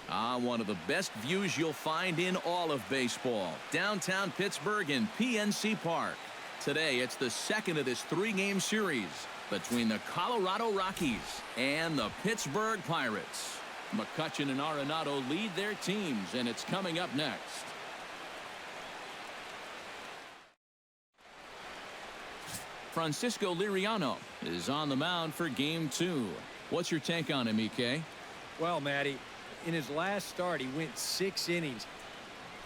One of the best views you'll find in all of baseball. Downtown Pittsburgh in PNC Park. Today, it's the second of this three-game series between the Colorado Rockies and the Pittsburgh Pirates. McCutchen and Arenado lead their teams, and it's coming up next. Francisco Liriano is on the mound for Game 2. What's your take on him, EK? Well, Matty, in his last start, he went 6 innings.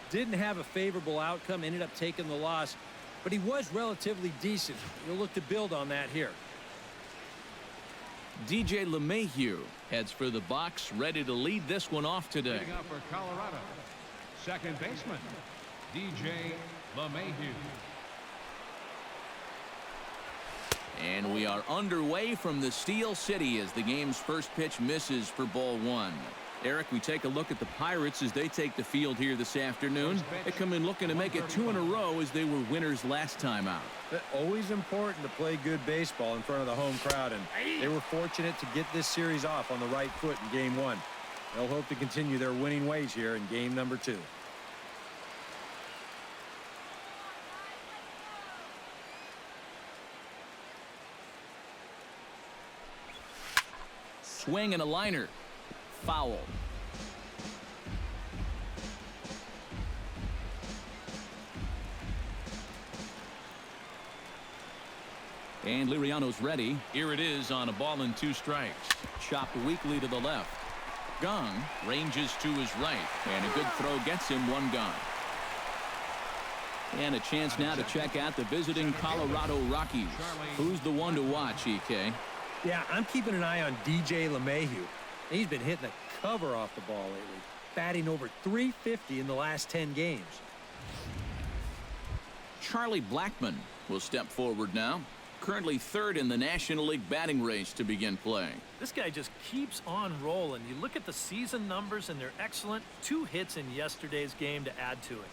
Didn't have a favorable outcome, ended up taking the loss, but he was relatively decent. You'll look to build on that here. DJ LeMahieu heads for the box, ready to lead this one off today. Leading up for Colorado, second baseman, DJ LeMahieu. And we are underway from the Steel City as the game's first pitch misses for ball one. Eric, we take a look at the Pirates as they take the field here this afternoon. They come in looking to make it 2 in a row as they were winners last time out. Always important to play good baseball in front of the home crowd, and they were fortunate to get this series off on the right foot in Game 1. They'll hope to continue their winning ways here in Game number 2. Swing and a liner. Foul. And Liriano's ready. Here it is on a ball and 2 strikes. Chopped weakly to the left. Gong ranges to his right. And a good throw gets him 1 gone. And a chance now to check out the visiting Colorado Rockies. Who's the one to watch, EK? Yeah, I'm keeping an eye on DJ LeMahieu. He's been hitting the cover off the ball lately, batting over .350 in the last 10 games. Charlie Blackmon will step forward now. Currently 3rd in the National League batting race to begin play. This guy just keeps on rolling. You look at the season numbers, and they're excellent. 2 hits in yesterday's game to add to it.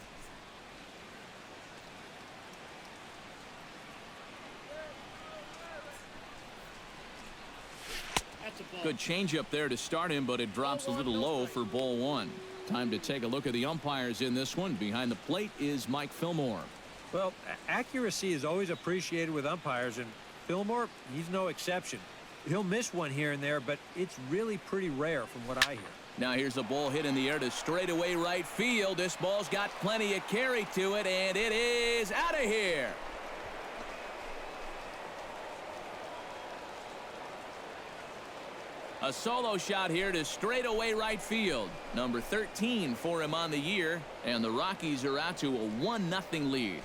Good changeup there to start him, but it drops a little low for ball 1. Time to take a look at the umpires in this one. Behind the plate is Mike Fillmore. Well, accuracy is always appreciated with umpires, and Fillmore, he's no exception. He'll miss one here and there, but it's really pretty rare from what I hear. Now here's a ball hit in the air to straightaway right field. This ball's got plenty of carry to it, and it is out of here. A solo shot here to straightaway right field. Number 13 for him on the year, and the Rockies are out to a 1-0 lead.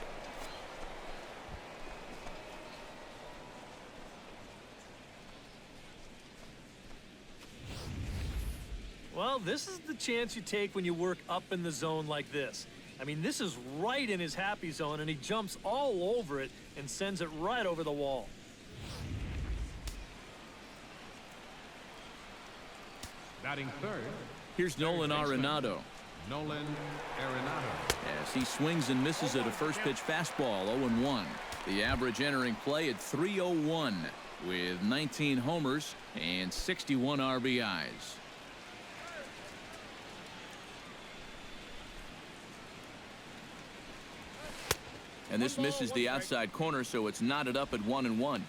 Well, this is the chance you take when you work up in the zone like this. I mean, this is right in his happy zone, and he jumps all over it and sends it right over the wall. Batting 3rd. Here's Nolan Arenado. Nolan Arenado. As he swings and misses at a first pitch fastball, 0-1. The average entering play at .301 with 19 homers and 61 RBIs. And this misses the outside corner, so it's knotted up at 1-1.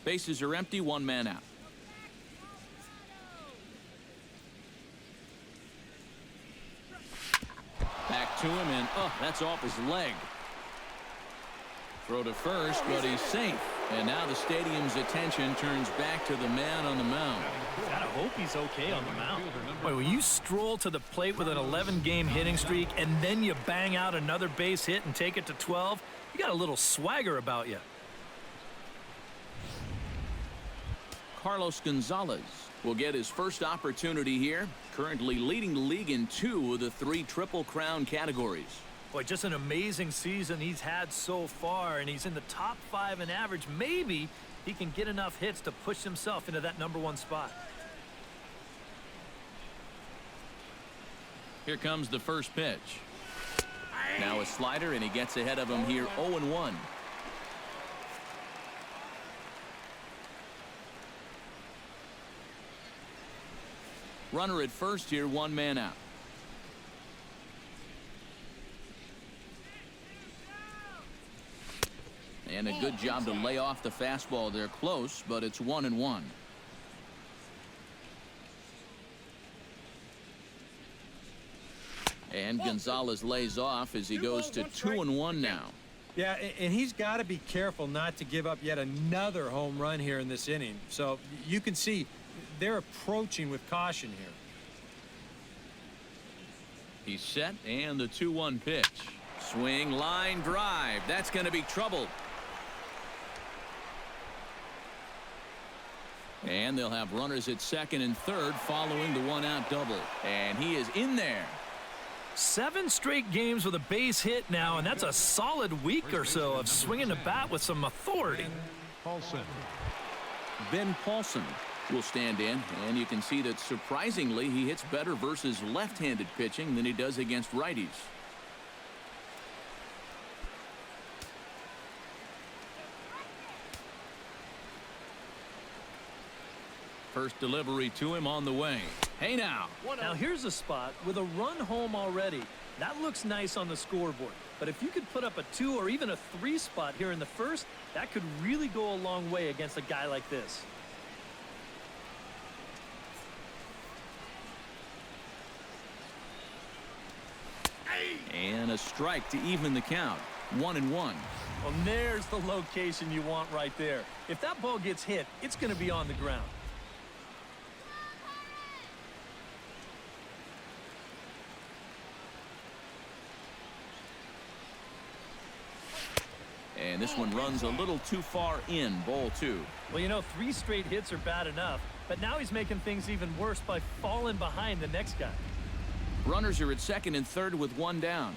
Bases are empty, 1 man out. Back to him, and that's off his leg. Throw to first, but he's safe. And now the stadium's attention turns back to the man on the mound. Gotta hope he's okay on the mound. Boy, when you stroll to the plate with an 11-game hitting streak and then you bang out another base hit and take it to 12, you got a little swagger about you. Carlos Gonzalez will get his first opportunity here, currently leading the league in 2 of the 3 Triple Crown categories. Boy, just an amazing season he's had so far, and he's in the top 5 in average. Maybe he can get enough hits to push himself into that #1 spot. Here comes the first pitch. Now a slider, and he gets ahead of him here, 0-1. Runner at first here, one man out. And a good job to lay off the fastball there close, but it's 1-1. And Gonzalez lays off as he goes to 2-1 now. Yeah, and he's got to be careful not to give up yet another home run here in this inning. So you can see they're approaching with caution here. He's set, and the 2-1 pitch. Swing, line drive. That's going to be trouble. And they'll have runners at second and third following the one-out double. And he is in there. 7 straight games with a base hit now, and that's a solid week or so of swinging the bat with some authority. Paulson. Ben Paulson will stand in, and you can see that surprisingly he hits better versus left-handed pitching than he does against righties. First delivery to him on the way. Hey now. Now here's a spot with a run home already. That looks nice on the scoreboard. But if you could put up a 2 or even a 3 spot here in the first, that could really go a long way against a guy like this. And a strike to even the count. 1-1. Well, there's the location you want right there. If that ball gets hit, it's going to be on the ground. And this one runs a little too far in. Ball 2. Well, you know, 3 straight hits are bad enough, but now he's making things even worse by falling behind the next guy. Runners are at second and third with one down.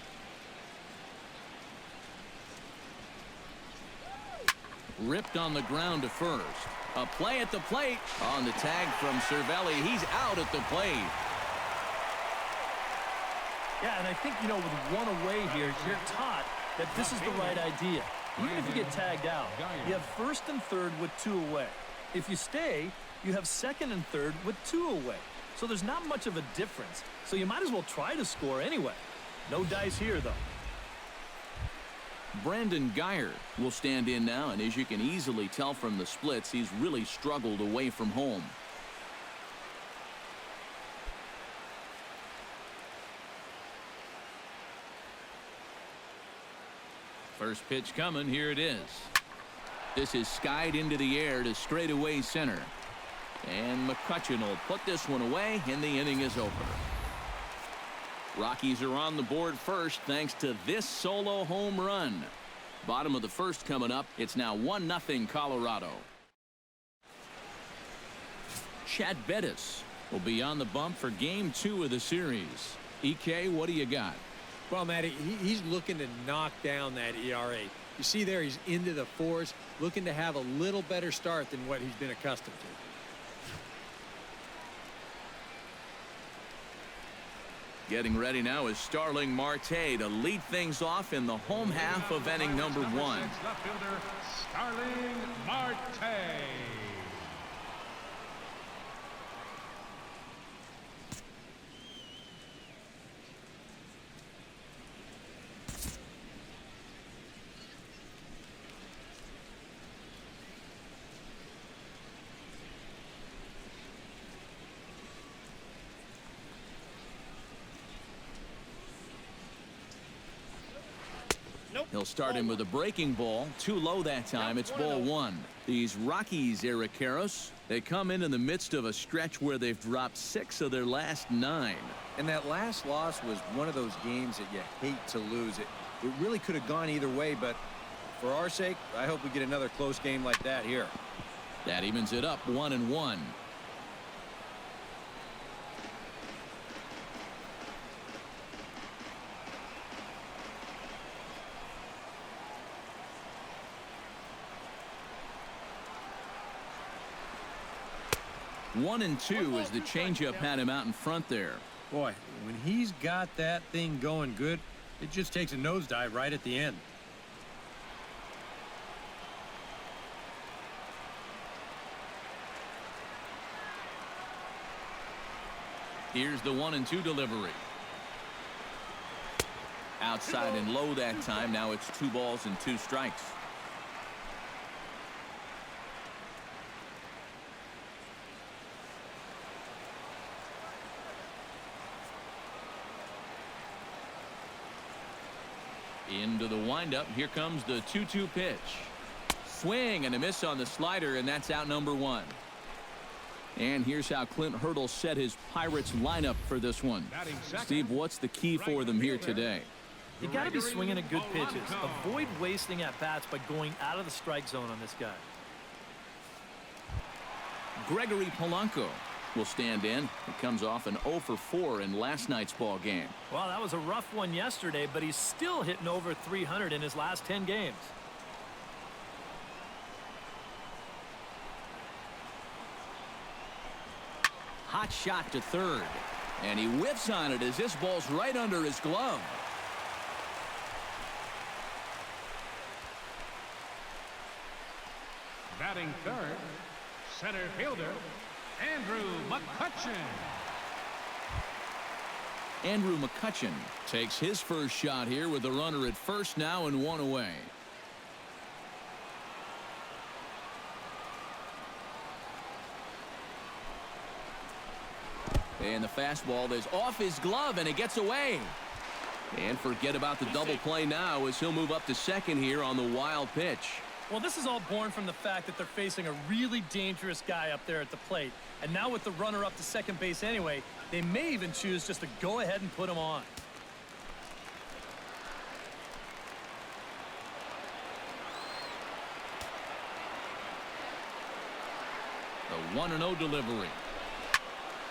Ripped on the ground to first. A play at the plate. On the tag from Cervelli. He's out at the plate. Yeah, and I think, you know, with one away here, you're taught that this is the right idea. Even if you get tagged out, you have first and third with 2 away. If you stay, you have second and third with 2 away. So there's not much of a difference. So you might as well try to score anyway. No dice here, though. Brandon Geyer will stand in now, and as you can easily tell from the splits, he's really struggled away from home. First pitch coming. Here it is. This is skied into the air to straightaway center. And McCutcheon will put this one away, and the inning is over. Rockies are on the board first thanks to this solo home run. Bottom of the first coming up. It's now 1-0 Colorado. Chad Bettis will be on the bump for game 2 of the series. EK, what do you got? Well, Matty, he's looking to knock down that ERA. You see there, he's into the 4s, looking to have a little better start than what he's been accustomed to. Getting ready now is Starling Marte to lead things off in the home half of inning number 1. Left fielder Starling Marte. He'll start him with a breaking ball. Too low that time. It's ball 1. These Rockies, Eric Karros, they come in the midst of a stretch where they've dropped 6 of their last 9. And that last loss was one of those games that you hate to lose. It really could have gone either way, but for our sake, I hope we get another close game like that here. That evens it up 1-1. One and 2 as the changeup had him out in front there. Boy, when he's got that thing going good, it just takes a nosedive right at the end. Here's the 1-2 delivery. Outside and low that time. Now it's 2 balls and 2 strikes. Into the windup. Here comes the 2-2 pitch. Swing and a miss on the slider, and that's out number 1. And here's how Clint Hurdle set his Pirates lineup for this one. Steve, what's the key for them here today? You got to be swinging at good pitches. Avoid wasting at bats by going out of the strike zone on this guy. Gregory Polanco will stand in. He comes off an 0 for 4 in last night's ball game. Well, that was a rough one yesterday, but he's still hitting over 300 in his last 10 games. Hot shot to third. And he whiffs on it as this ball's right under his glove. Batting third, center fielder, Andrew McCutchen. Andrew McCutchen takes his first shot here with a runner at first now and 1 away. And the fastball is off his glove, and it gets away. And forget about the double play now as he'll move up to second here on the wild pitch. Well, this is all born from the fact that they're facing a really dangerous guy up there at the plate. And now with the runner up to second base anyway, they may even choose just to go ahead and put him on. The 1-0 delivery.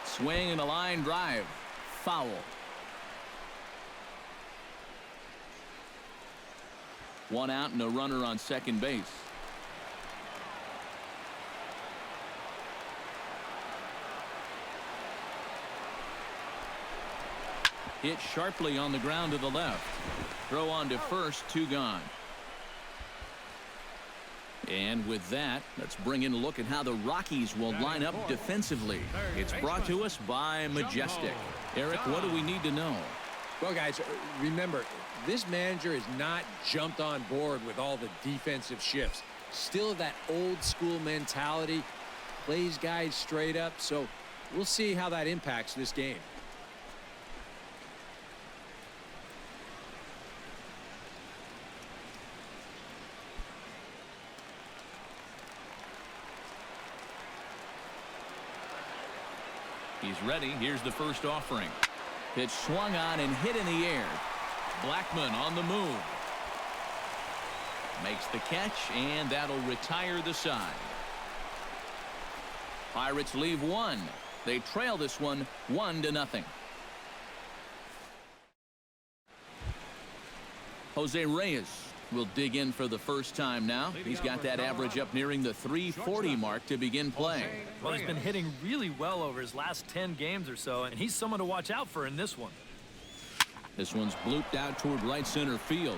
Swing and a line drive. Foul. One out and a runner on second base. Hit sharply on the ground to the left. Throw on to first, 2 gone. And with that, let's bring in a look at how the Rockies will line up defensively. It's brought to us by Majestic. Eric, what do we need to know? Well, guys, remember, this manager has not jumped on board with all the defensive shifts. Still that old school mentality, plays guys straight up. So we'll see how that impacts this game. He's ready. Here's the first offering. Pitch swung on and hit in the air. Blackmon on the move. Makes the catch, and that'll retire the side. Pirates leave 1. They trail this one 1-0. Jose Reyes will dig in for the first time now. He's got that average up nearing the 340 mark to begin play. Well, he's been hitting really well over his last 10 games or so, and he's someone to watch out for in this one. This one's blooped out toward right center field.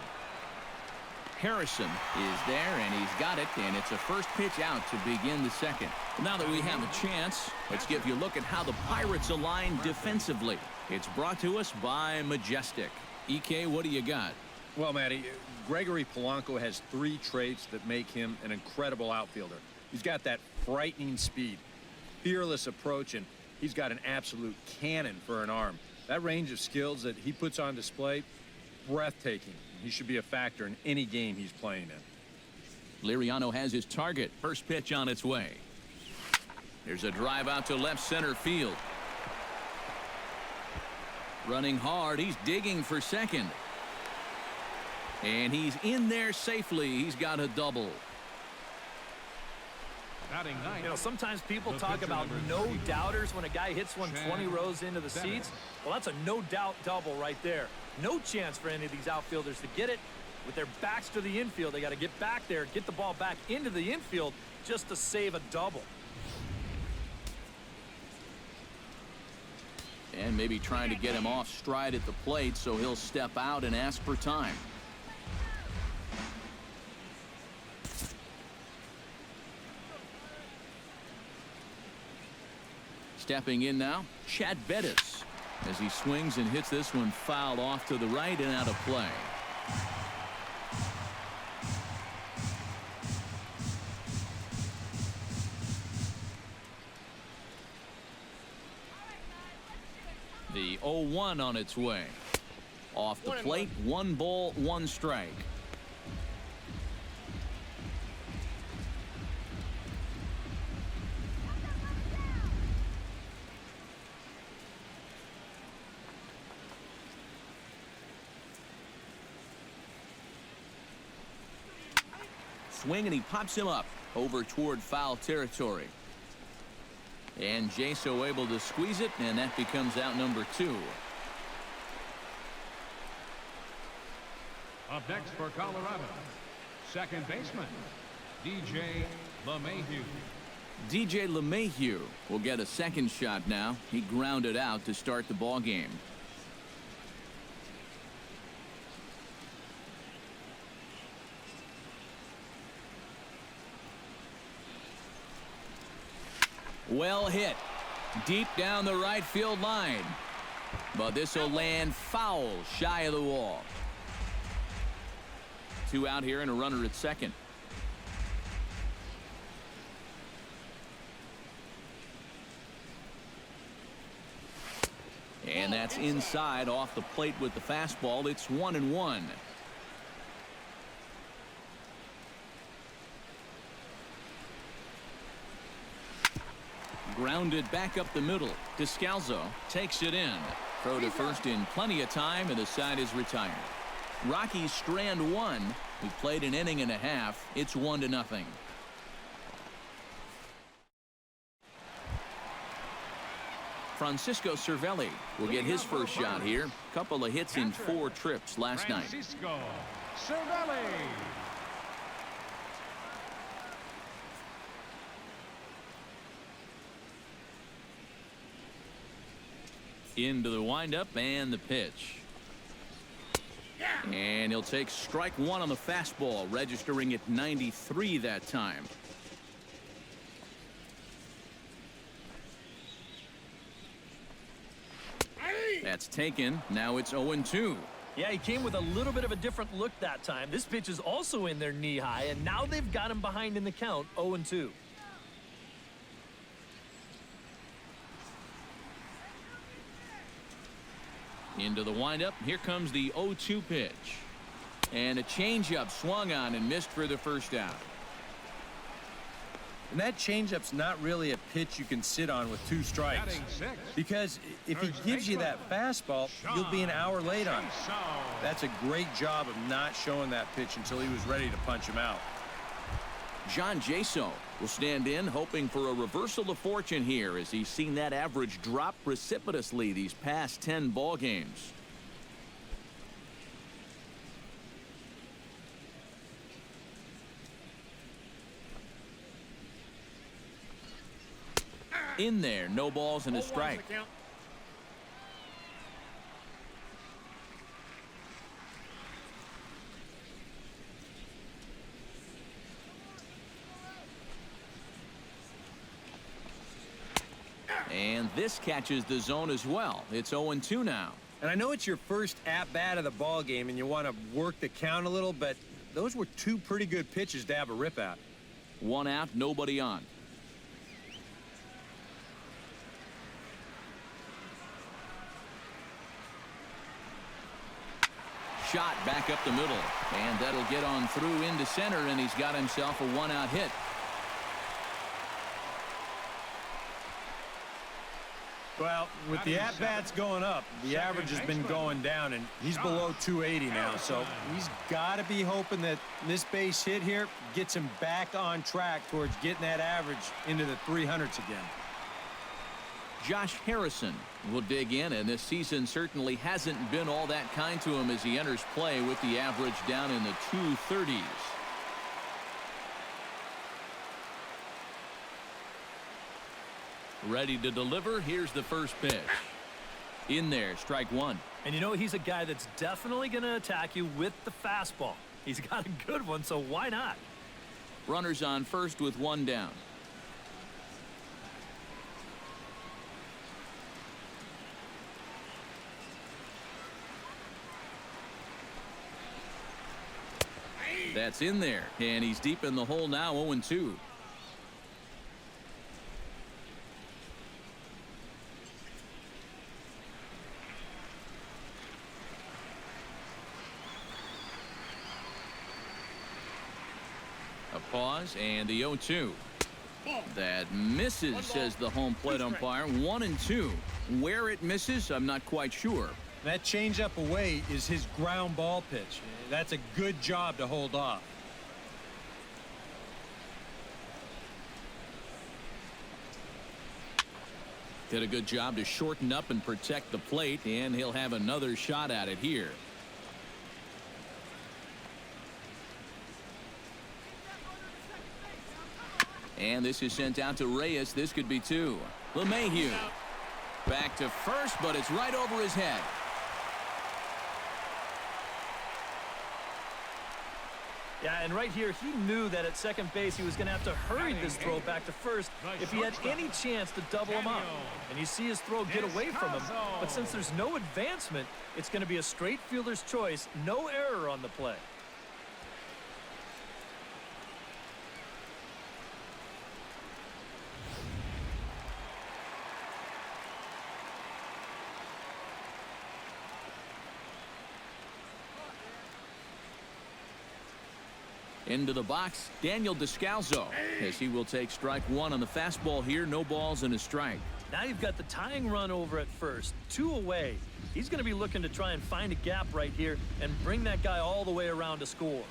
Harrison is there, and he's got it, and it's a first pitch out to begin the second. Now that we have a chance, let's give you a look at how the Pirates align defensively. It's brought to us by Majestic. EK, what do you got? Well, Matty, Gregory Polanco has 3 traits that make him an incredible outfielder. He's got that frightening speed, fearless approach, and he's got an absolute cannon for an arm. That range of skills that he puts on display, breathtaking. He should be a factor in any game he's playing in. Liriano has his target. First pitch on its way. There's a drive out to left center field. Running hard. He's digging for second. And he's in there safely. He's got a double. You know, sometimes people talk about no-doubters when a guy hits one 20 rows into the seats. Well, that's a no-doubt double right there. No chance for any of these outfielders to get it. With their backs to the infield, they got to get back there, get the ball back into the infield just to save a double. And maybe trying to get him off stride at the plate, so he'll step out and ask for time. Stepping in now, Chad Bettis, as he swings and hits this one fouled off to the right and out of play. The 0-1 on its way. Off the plate, 1 ball, 1 strike. Swing, and he pops him up over toward foul territory. And Jaso able to squeeze it, and that becomes out number 2. Up next for Colorado, second baseman, DJ LeMahieu. DJ LeMahieu will get a second shot now. He grounded out to start the ball game. Well hit. Deep down the right field line. But this will land foul shy of the wall. 2 out here and a runner at second. And that's inside off the plate with the fastball. It's 1-1. Grounded back up the middle. Descalzo takes it in. Throw to first in plenty of time, and the side is retired. Rockies strand 1. We've played an inning and a half. It's 1-0. Francisco Cervelli will get his first shot here. Couple of hits in 4 trips last night. Francisco Cervelli. Into the windup and the pitch. And he'll take strike 1 on the fastball, registering at 93 that time. That's taken. Now it's 0-2. Yeah, he came with a little bit of a different look that time. This pitch is also in their knee high, and now they've got him behind in the count, 0-2. Into the windup. Here comes the 0-2 pitch. And a changeup swung on and missed for the first out. And that changeup's not really a pitch you can sit on with 2 strikes. Batting 6. Because if he gives you that fastball, you'll be an hour late on it. That's a great job of not showing that pitch until he was ready to punch him out. John Jaso will stand in, hoping for a reversal of fortune here, as he's seen that average drop precipitously these past 10 ball games. In there, no balls and a strike. And this catches the zone as well. It's 0-2 now. And I know it's your first at-bat of the ball game and you want to work the count a little, but those were 2 pretty good pitches to have a rip at. 1 out, nobody on. Shot back up the middle, and that'll get on through into center, and he's got himself a 1-out hit. Well, with the at-bats going up, the average has been going down, and he's below 280 now, so he's got to be hoping that this base hit here gets him back on track towards getting that average into the 300s again. Josh Harrison will dig in, and this season certainly hasn't been all that kind to him as he enters play with the average down in the 230s. Ready to deliver. Here's the first pitch. In there, strike 1. And you know, he's a guy that's definitely going to attack you with the fastball. He's got a good one, so why not? Runners on first with 1 down. That's in there, and he's deep in the hole now, 0-2. A pause and the 0-2. That misses, says the home plate umpire. 1-2. Where it misses, I'm not quite sure. That changeup away is his ground ball pitch. That's a good job to hold off. Did a good job to shorten up and protect the plate, and he'll have another shot at it here. And this is sent out to Reyes. This could be 2. LeMahieu back to first, but it's right over his head. Yeah, and right here, he knew that at second base he was going to have to hurry this throw back to first if he had any chance to double him up. And you see his throw get away from him. But since there's no advancement, it's going to be a straight fielder's choice. No error on the play. Into the box, Daniel Descalzo, as he will take strike 1 on the fastball here. No balls and a strike. Now you've got the tying run over at first. 2 away. He's going to be looking to try and find a gap right here and bring that guy all the way around to score.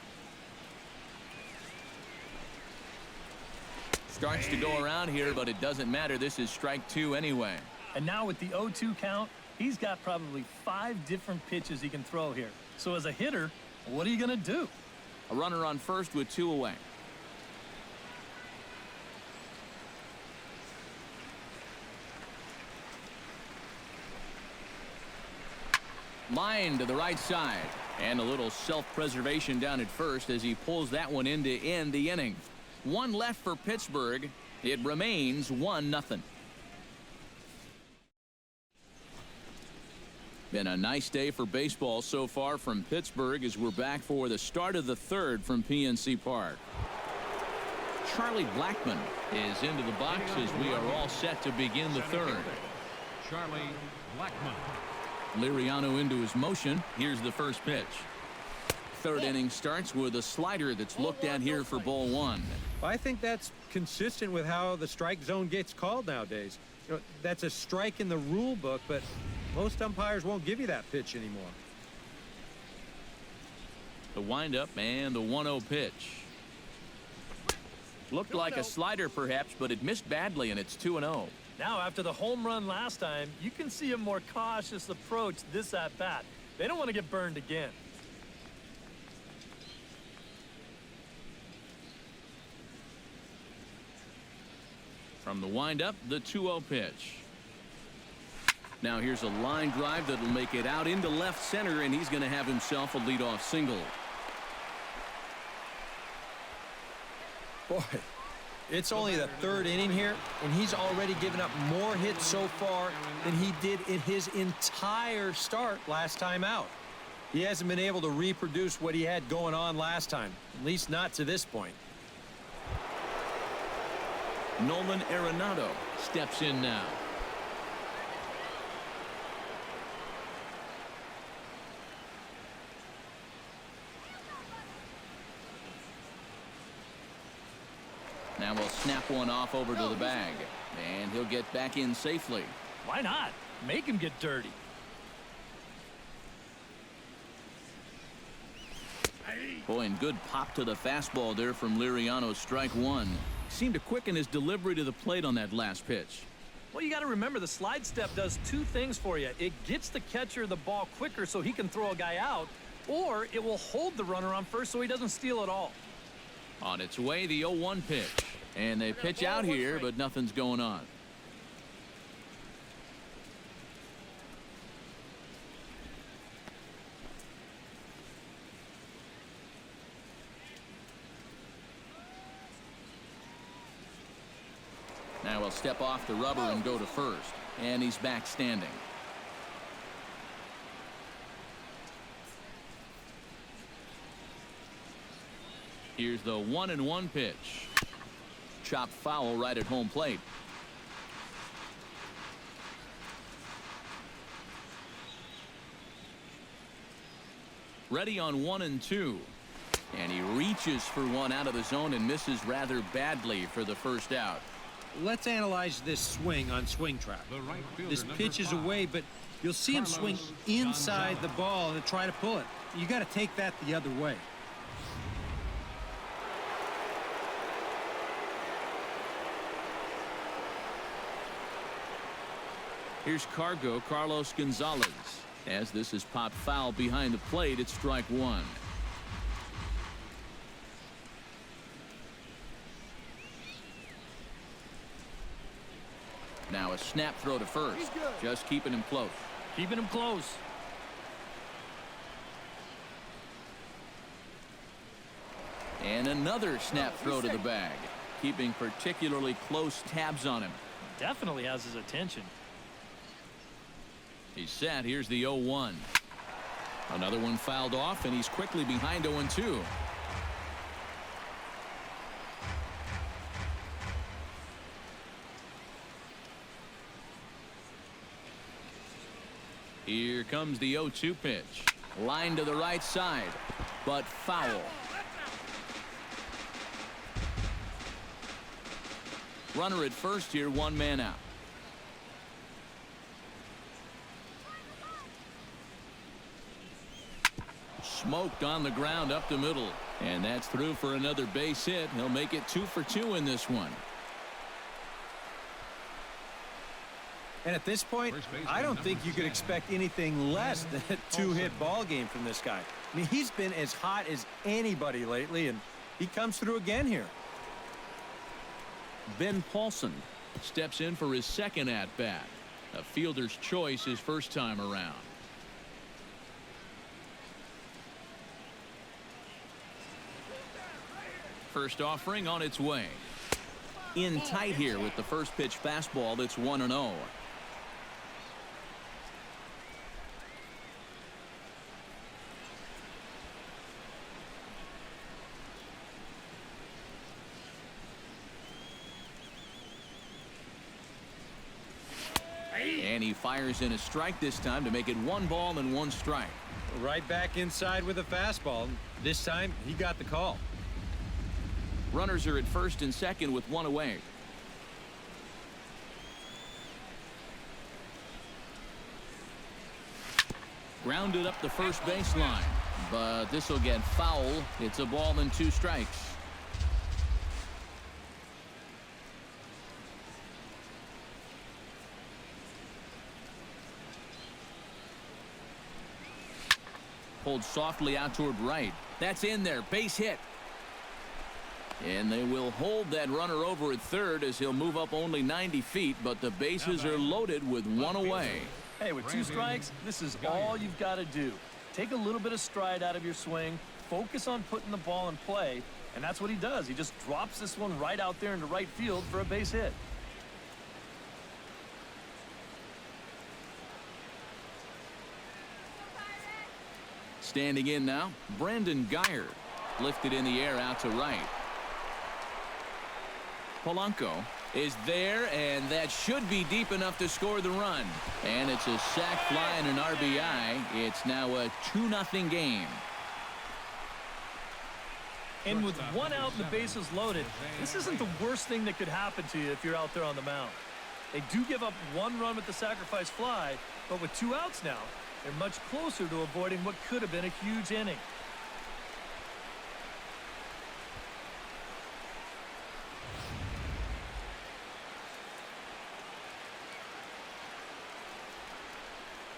Starts to go around here, but it doesn't matter. This is strike 2 anyway. And now with the 0-2 count, he's got probably 5 different pitches he can throw here. So as a hitter, what are you going to do? A runner on first with 2 away. Line to the right side. And a little self-preservation down at first as he pulls that one in to end the inning. 1 left for Pittsburgh. It remains 1-0. Been a nice day for baseball so far from Pittsburgh as we're back for the start of the 3rd from PNC Park. Charlie Blackmon is into the box as we are all set to begin the 3rd. Charlie Blackmon. Liriano into his motion. Here's the first pitch. 3rd inning starts with a slider that's looked at here for ball 1. I think that's consistent with how the strike zone gets called nowadays. You know, that's a strike in the rule book, but most umpires won't give you that pitch anymore. The windup and the 1-0 pitch. Looked like a slider perhaps, but it missed badly, and it's 2-0. Now after the home run last time, you can see a more cautious approach this at bat. They don't want to get burned again. From the windup, the 2-0 pitch. Now here's a line drive that'll make it out into left center, and he's going to have himself a leadoff single. Boy, it's only the 3rd inning here, and he's already given up more hits so far than he did in his entire start last time out. He hasn't been able to reproduce what he had going on last time, at least not to this point. Nolan Arenado steps in now. Now we'll snap one off over to the bag, and he'll get back in safely. Why not? Make him get dirty. Boy, and good pop to the fastball there from Liriano's strike 1. Seemed to quicken his delivery to the plate on that last pitch. Well, you got to remember the slide step does 2 things for you. It gets the catcher the ball quicker so he can throw a guy out, or it will hold the runner on first so he doesn't steal it all. On its way, the 0-1 pitch. And they pitch out here, but nothing's going on. Now he'll step off the rubber and go to first. And he's back standing. Here's the 1-1 pitch. Chopped foul right at home plate. Ready on 1-2. And he reaches for one out of the zone and misses rather badly for the first out. Let's analyze this swing on Swing Track. This pitch is away, but you'll see him swing inside the ball and try to pull it. You got to take that the other way. Here's Carlos Gonzalez. As this is popped foul behind the plate, it's strike one. Now a snap throw to first. Just keeping him close. Keeping him close. And another snap throw to the bag. Keeping particularly close tabs on him. Definitely has his attention. He's set. Here's the 0-1. Another one fouled off, and he's quickly behind 0-2. Here comes the 0-2 pitch. Line to the right side, but foul. Runner at first here, one man out. Smoked on the ground up the middle. And that's through for another base hit. He'll make it 2 for 2 in this one. And at this point, I don't think you could expect anything less than a two-hit ball game from this guy. I mean, he's been as hot as anybody lately, and he comes through again here. Ben Paulson steps in for his second at-bat. A fielder's choice his first time around. First offering on its way. In tight here with the first pitch fastball that's 1-0. And he fires in a strike this time to make it 1 ball and 1 strike. Right back inside with a fastball. This time, he got the call. Runners are at first and second with 1 away. Grounded up the first baseline, but this will get foul. It's a ball and 2 strikes. Pulled softly out toward right. That's in there. Base hit. And they will hold that runner over at third as he'll move up only 90 feet, but the bases are loaded with 1 away. Hey, with 2 strikes, this is all you've got to do. Take a little bit of stride out of your swing, focus on putting the ball in play, and that's what he does. He just drops this one right out there into right field for a base hit. Standing in now, Brandon Geyer. Lifted in the air out to right. Polanco is there, and that should be deep enough to score the run. And it's a sac fly and an RBI. It's now a 2-0 game. And with 1 out and the bases loaded, this isn't the worst thing that could happen to you if you're out there on the mound. They do give up 1 run with the sacrifice fly, but with 2 outs now, they're much closer to avoiding what could have been a huge inning.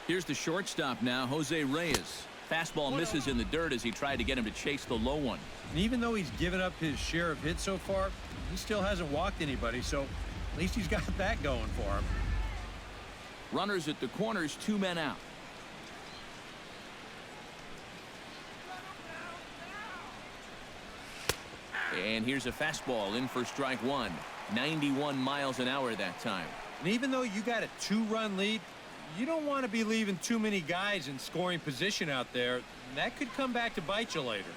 Here's the shortstop now, Jose Reyes. Fastball misses in the dirt as he tried to get him to chase the low one. And even though he's given up his share of hits so far, he still hasn't walked anybody, so at least he's got that going for him. Runners at the corners, 2 men out. And here's a fastball in for strike 1. 91 miles an hour that time. And even though you got a 2-run lead, you don't want to be leaving too many guys in scoring position out there. That could come back to bite you later.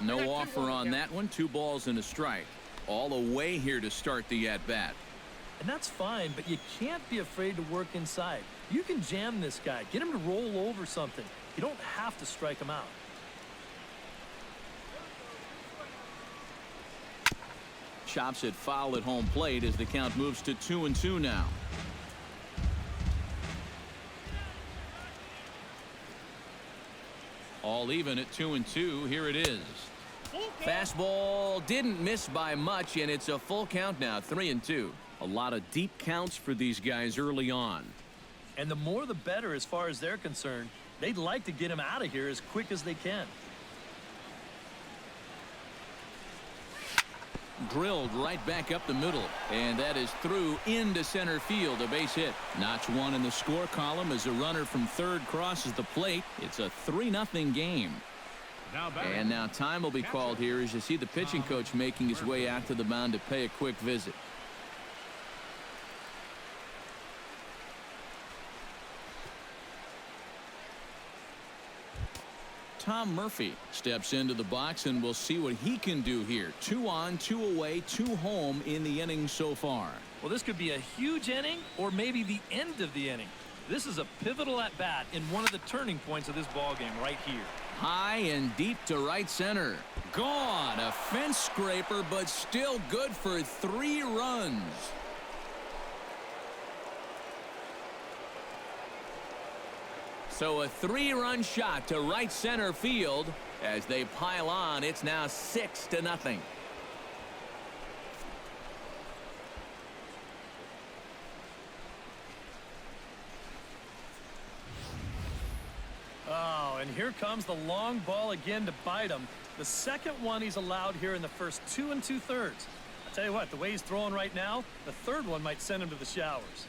No offer on that one. 2 balls and a strike. All away here to start the at-bat. And that's fine, but you can't be afraid to work inside. You can jam this guy. Get him to roll over something. You don't have to strike him out. Chops it foul at home plate as the count moves to 2-2 now. All even at 2-2. Here it is. Fastball didn't miss by much, and it's a full count now, 3-2. A lot of deep counts for these guys early on. And the more the better as far as they're concerned. They'd like to get him out of here as quick as they can. Drilled right back up the middle, and that is through into center field. A base hit. Notch 1 in the score column as a runner from third crosses the plate. It's a 3-0 game. And now time will be called here as you see the pitching coach making his way out to the mound to pay a quick visit. Tom Murphy steps into the box, and we'll see what he can do here. 2 on, 2 away, 2 home in the inning so far. Well, this could be a huge inning or maybe the end of the inning. This is a pivotal at-bat in one of the turning points of this ballgame right here. High and deep to right center. Gone. A fence scraper, but still good for 3 runs. So a 3-run shot to right center field. As they pile on, it's now 6-0. Oh, and here comes the long ball again to bite him. The second one he's allowed here in the first 2 2/3. I tell you what, the way he's throwing right now, the third one might send him to the showers.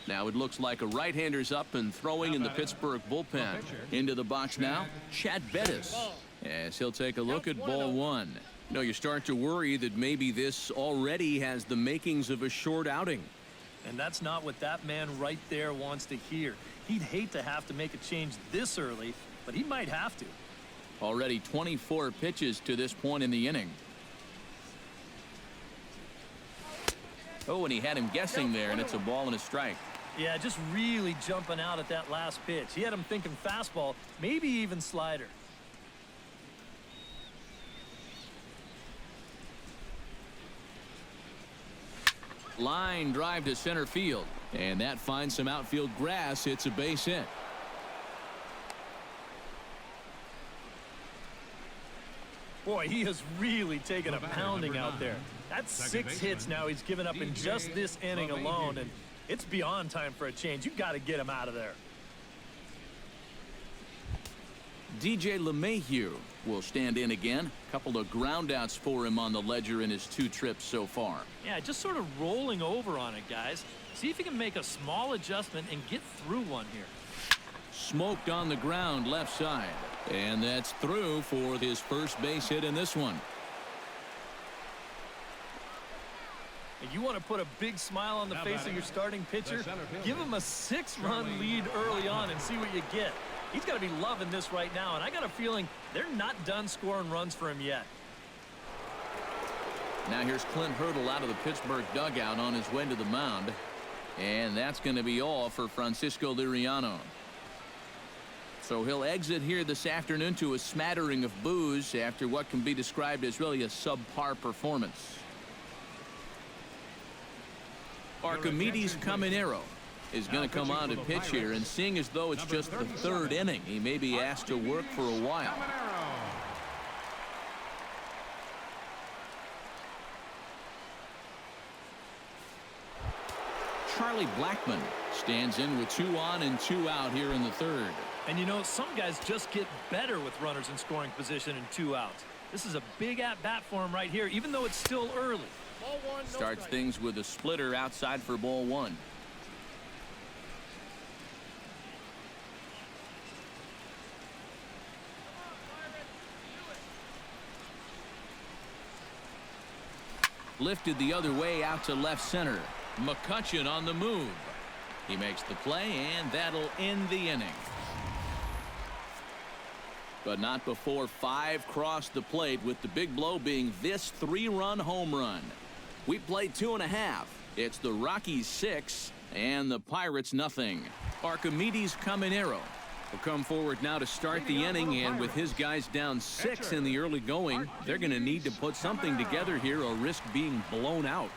Now it looks like a right-hander's up and throwing in the Pittsburgh bullpen. Into the box now, Chad Bettis. As he'll take a look at ball 1. You know, you start to worry that maybe this already has the makings of a short outing. And that's not what that man right there wants to hear. He'd hate to have to make a change this early, but he might have to. Already 24 pitches to this point in the inning. Oh, and he had him guessing there, and it's a ball and a strike. Yeah, just really jumping out at that last pitch. He had him thinking fastball, maybe even slider. Line drive to center field, and that finds some outfield grass. It's a base hit. Boy, he has really taken a pounding out there. That's 6 hits now he's given up in just this inning alone, and it's beyond time for a change. You've got to get him out of there. DJ LeMahieu will stand in again. A couple of groundouts for him on the ledger in his 2 trips so far. Yeah, just sort of rolling over on it, guys. See if you can make a small adjustment and get through one here. Smoked on the ground left side. And that's through for his first base hit in this one. You want to put a big smile on the face of your starting pitcher? Give him a 6-run lead early on and see what you get. He's got to be loving this right now, and I got a feeling they're not done scoring runs for him yet. Now here's Clint Hurdle out of the Pittsburgh dugout on his way to the mound. And that's going to be all for Francisco Liriano. So he'll exit here this afternoon to a smattering of boos after what can be described as really a subpar performance. Archimedes Caminero is going to come on to pitch here, and seeing as though it's just the 3rd inning, he may be asked to work for a while. Charlie Blackmon stands in with 2 on and 2 out here in the 3rd. And you know, some guys just get better with runners in scoring position and 2 outs. This is a big at-bat for him right here, even though it's still early. Starts things with a splitter outside for ball 1. Lifted the other way out to left center. McCutchen on the move. He makes the play, and that'll end the inning. But not before 5 crossed the plate, with the big blow being this 3-run home run. We played 2.5. It's the Rockies 6 and the Pirates nothing. Archimedes Caminero will come forward now to start the inning, and with his guys down 6 in the early going, they're going to need to put something together here or risk being blown out.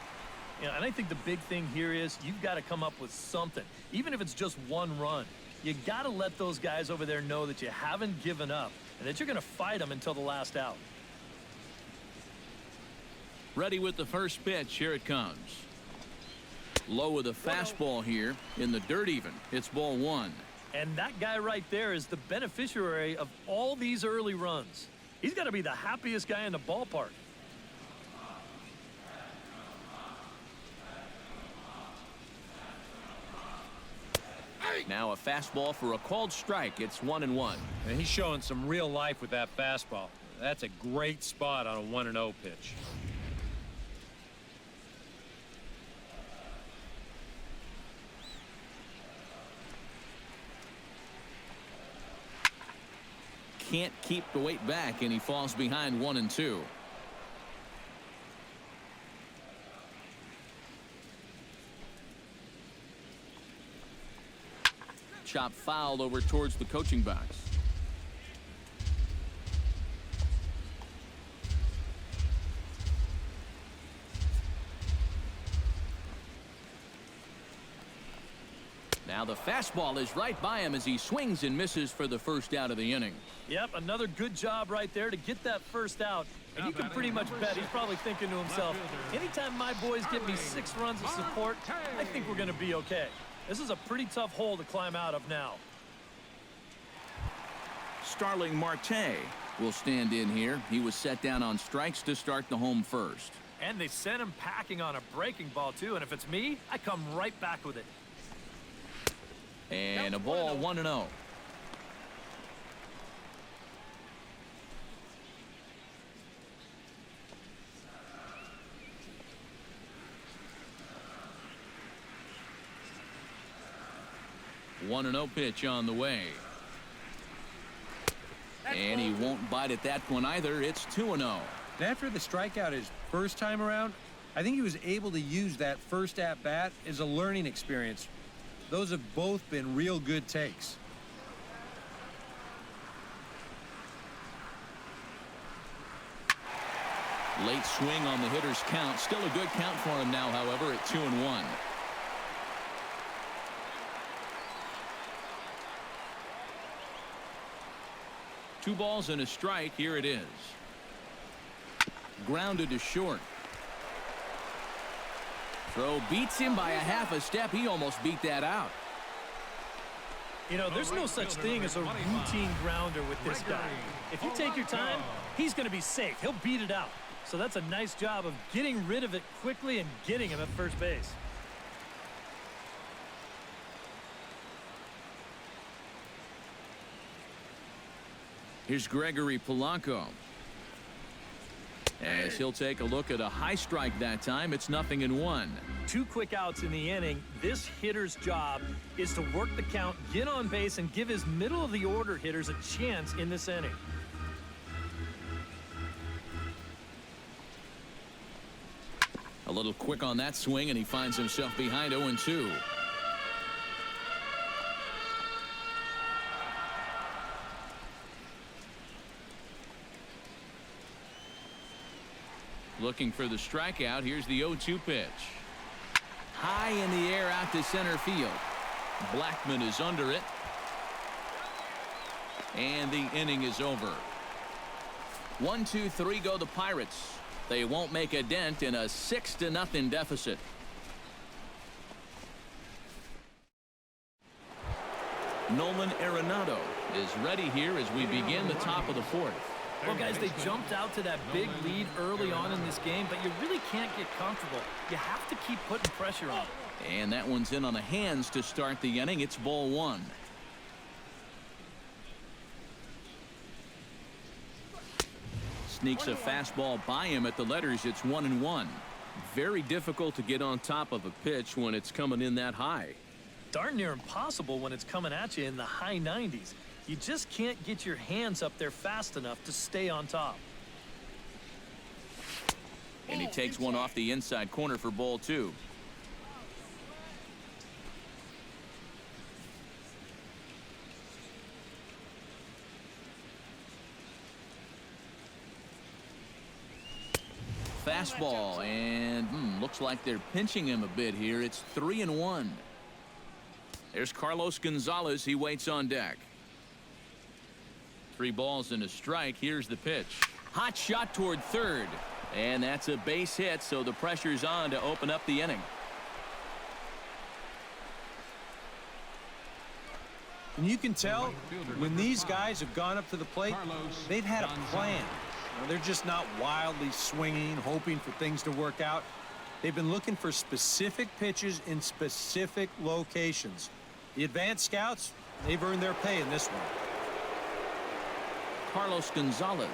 Yeah, and I think the big thing here is you've got to come up with something, even if it's just 1 run. You got to let those guys over there know that you haven't given up and that you're going to fight them until the last out. Ready with the first pitch. Here it comes. Low with a fastball here in the dirt even. It's ball 1. And that guy right there is the beneficiary of all these early runs. He's got to be the happiest guy in the ballpark. Now a fastball for a called strike. It's 1-1. And he's showing some real life with that fastball. That's a great spot on a 1-0 pitch. Can't keep the weight back, and he falls behind 1-2. Chop fouled over towards the coaching box. Now the fastball is right by him as he swings and misses for the first out of the inning. Yep, another good job right there to get that first out. And you can pretty much bet he's probably thinking to himself, anytime my boys give me 6 runs of support, I think we're going to be okay. This is a pretty tough hole to climb out of now. Starling Marte will stand in here. He was set down on strikes to start the home first. And they sent him packing on a breaking ball, too. And if it's me, I come right back with it. And a ball, 1-0. One and 0 pitch on the way. And he won't bite at that one either. It's 2-0. After the strikeout his first time around, I think he was able to use that first at-bat as a learning experience. Those have both been real good takes. Late swing on the hitter's count. Still a good count for him now, however, at 2-1. Two balls and a strike. Here it is. Grounded to short. Throw beats him by a half a step. He almost beat that out. You know, there's no such thing as a routine grounder with this guy. If you take your time, he's going to be safe. He'll beat it out. So that's a nice job of getting rid of it quickly and getting him at first base. Here's Gregory Polanco. As he'll take a look at a high strike that time. It's 0-1. 2 quick outs in the inning. This hitter's job is to work the count, get on base, and give his middle of the order hitters a chance in this inning. A little quick on that swing, and he finds himself behind 0-2. Looking for the strikeout. Here's the 0-2 pitch. High in the air out to center field. Blackman is under it. And the inning is over. 1-2-3 go the Pirates. They won't make a dent in a 6-0 deficit. Nolan Arenado is ready here as we begin the top of the 4th. Well, guys, they jumped out to that big lead early on in this game, but you really can't get comfortable. You have to keep putting pressure on. And that one's in on the hands to start the inning. It's ball 1. Sneaks a fastball by him at the letters. It's 1-1. Very difficult to get on top of a pitch when it's coming in that high. darn near impossible when it's coming at you in the high 90s. You just can't get your hands up there fast enough to stay on top. And he takes one off the inside corner for ball 2. Fastball, and looks like they're pinching him a bit here. It's 3-1. There's Carlos Gonzalez. He waits on deck. 3 balls and a strike. Here's the pitch. Hot shot toward third. And that's a base hit, so the pressure's on to open up the inning. And you can tell when these guys have gone up to the plate, they've had a plan. They're just not wildly swinging, hoping for things to work out. They've been looking for specific pitches in specific locations. The advanced scouts, they've earned their pay in this one. Carlos Gonzalez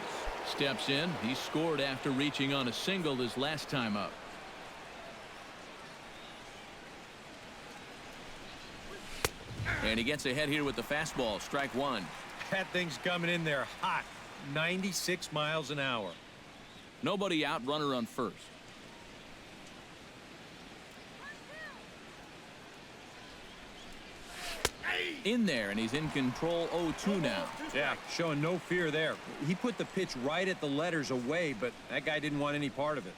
steps in. He scored after reaching on a single his last time up. And he gets ahead here with the fastball. Strike 1. That thing's coming in there hot. 96 miles an hour. Nobody out, runner on first. In there, and he's in control. 0-2 now. Yeah, showing no fear there. He put the pitch right at the letters away, but that guy didn't want any part of it.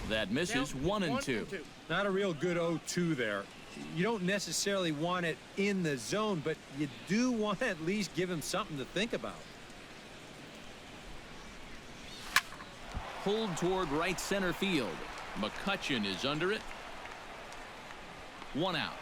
That misses. 1-2. Not a real good 0-2 there. You don't necessarily want it in the zone, but you do want to at least give him something to think about. Pulled toward right center field. McCutchen is under it. 1 out.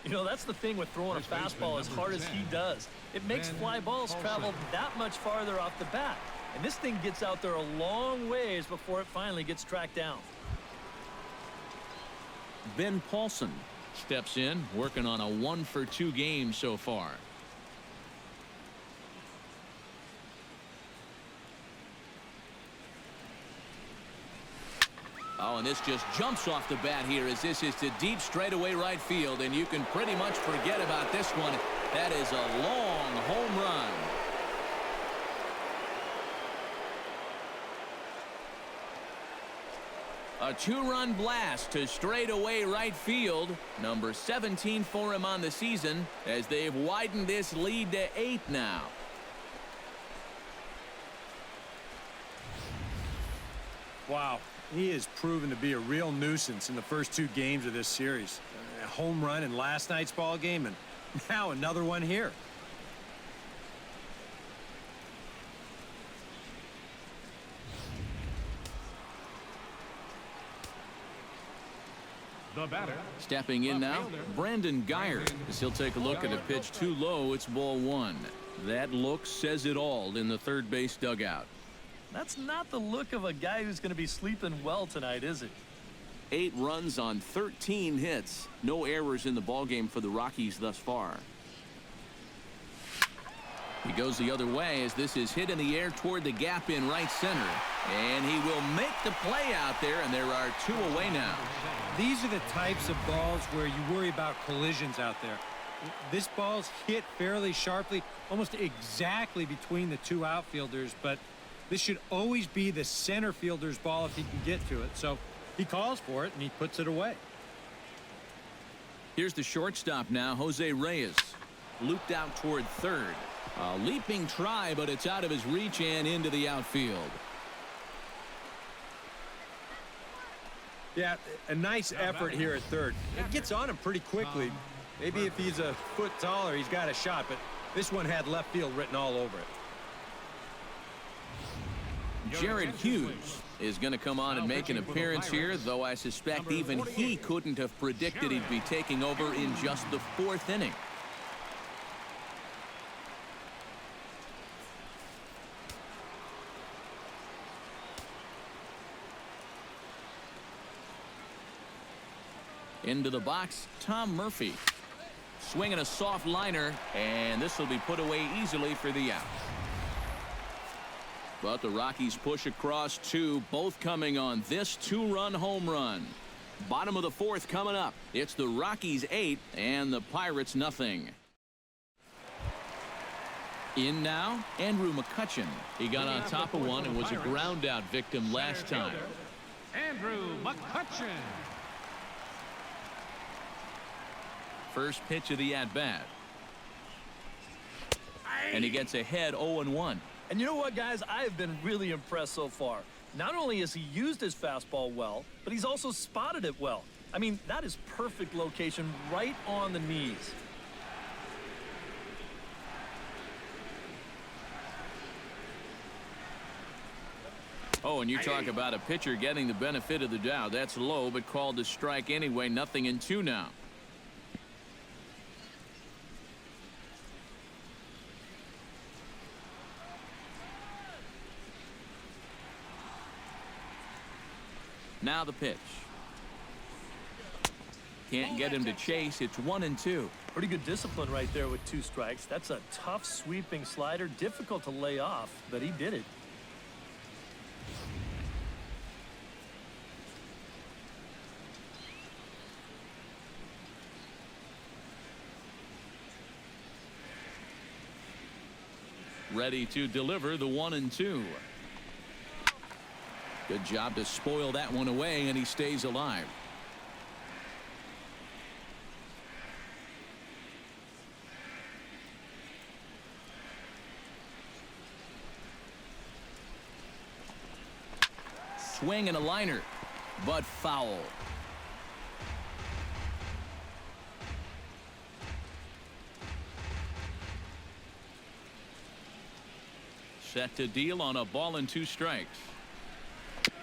You know, that's the thing with throwing a fastball as hard as he does. It makes fly balls travel that much farther off the bat. And this thing gets out there a long ways before it finally gets tracked down. Ben Paulson steps in, working on a 1-for-2 game so far. Oh, and this just jumps off the bat here as this is to deep straightaway right field, and you can pretty much forget about this one. That is a long home run. A 2-run blast to straightaway right field. Number 17 for him on the season as they've widened this lead to 8 now. Wow, he has proven to be a real nuisance in the first 2 games of this series. A home run in last night's ball game, and now another one here. The batter. Stepping in now, Brandon Geyer, as he'll take a look at a pitch too low. It's ball 1. That look says it all in the third base dugout. That's not the look of a guy who's going to be sleeping well tonight, is it? 8 runs on 13 hits. No errors in the ballgame for the Rockies thus far. He goes the other way as this is hit in the air toward the gap in right center. And he will make the play out there, and there are 2 away now. These are the types of balls where you worry about collisions out there. This ball's hit fairly sharply, almost exactly between the 2 outfielders, but this should always be the center fielder's ball if he can get to it. So he calls for it, and he puts it away. Here's the shortstop now, Jose Reyes. Looped out toward third. A leaping try, but it's out of his reach and into the outfield. Yeah, a nice effort here at third. It gets on him pretty quickly. Maybe if he's a foot taller, he's got a shot, but this one had left field written all over it. Jared Hughes is going to come on and make an appearance here, though I suspect even he couldn't have predicted he'd be taking over in just the 4th inning. Into the box, Tom Murphy. Swinging a soft liner, and this will be put away easily for the out. But the Rockies push across 2, both coming on this 2-run home run. Bottom of the 4th coming up. It's the Rockies 8 and the Pirates nothing. In now, Andrew McCutchen. He got on top of one and was a ground out victim last time. Andrew McCutchen. First pitch of the at-bat. And he gets ahead 0-1. And you know what, guys? I have been really impressed so far. Not only has he used his fastball well, but he's also spotted it well. I mean, that is perfect location right on the knees. Oh, and you talk about a pitcher getting the benefit of the doubt. That's low, but called a strike anyway. 0-2 now. Now the pitch. Can't get him to chase. It's 1-2. Pretty good discipline right there with 2 strikes. That's a tough sweeping slider. Difficult to lay off, but he did it. Ready to deliver the 1-2. Good job to spoil that one away, and he stays alive. Swing and a liner, but foul. Set to deal on a ball and 2 strikes.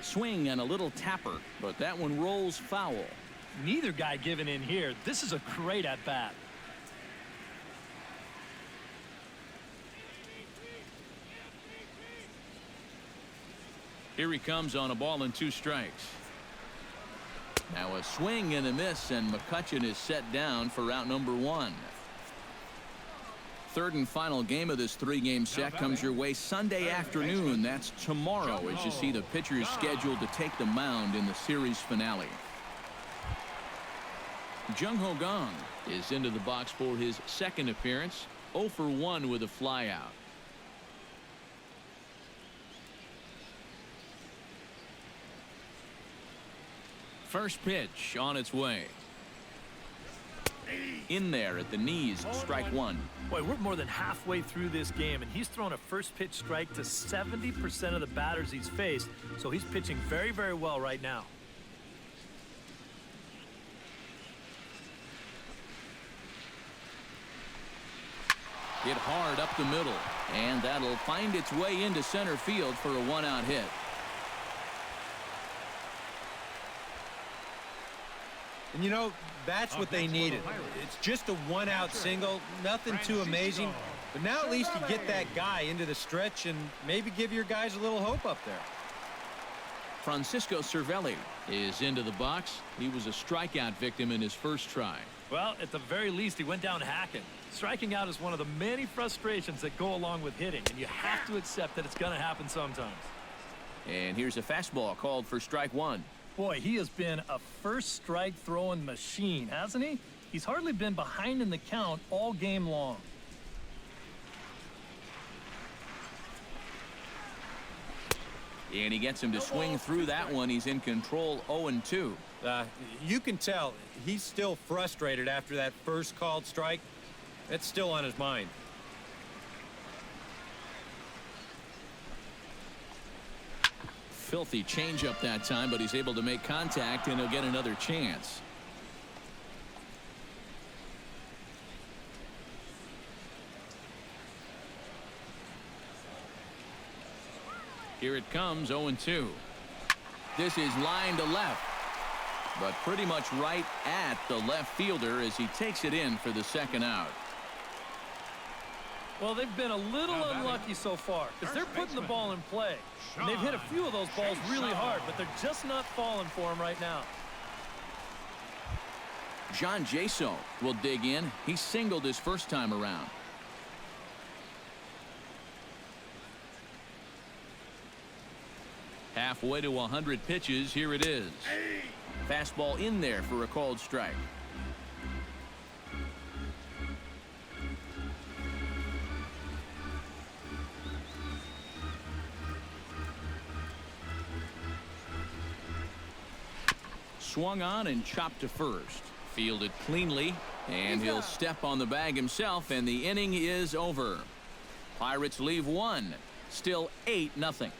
Swing and a little tapper, but that one rolls foul. Neither guy giving in here. This is a great at-bat. Here he comes on a ball and 2 strikes. Now a swing and a miss, and McCutchen is set down for out number 1. Third and final game of this 3-game set comes your way Sunday afternoon. That's tomorrow as you see the pitchers scheduled to take the mound in the series finale. Jung-Ho Kang is into the box for his 2nd appearance. 0 for 1 with a flyout. First pitch on its way. In there at the knees, strike 1. Boy, we're more than halfway through this game, and he's thrown a first pitch strike to 70% of the batters he's faced, so he's pitching very, very well right now. Hit hard up the middle, and that'll find its way into center field for a 1-out hit. And you know, that's what they needed. It's just a 1-out single, nothing too amazing. But now at least you get that guy into the stretch and maybe give your guys a little hope up there. Francisco Cervelli is into the box. He was a strikeout victim in his first try. Well, at the very least, he went down hacking. Striking out is one of the many frustrations that go along with hitting, and you have to accept that it's going to happen sometimes. And here's a fastball called for strike 1. Boy, he has been a first strike throwing machine, hasn't he? He's hardly been behind in the count all game long. And he gets him to swing through that one. He's in control. 0-2. You can tell he's still frustrated after that first called strike. It's still on his mind. Filthy changeup that time, but he's able to make contact, and he'll get another chance. Here it comes, 0-2. This is line to left, but pretty much right at the left fielder as he takes it in for the 2nd out. Well, they've been a little unlucky so far because they're putting the ball in play. And they've hit a few of those balls really hard, but they're just not falling for him right now. John Jaso will dig in. He singled his first time around. Halfway to 100 pitches. Here it is. Fastball in there for a called strike. Swung on and chopped to first. Fielded cleanly, and he'll step on the bag himself, and the inning is over. Pirates leave one. Still 8-0.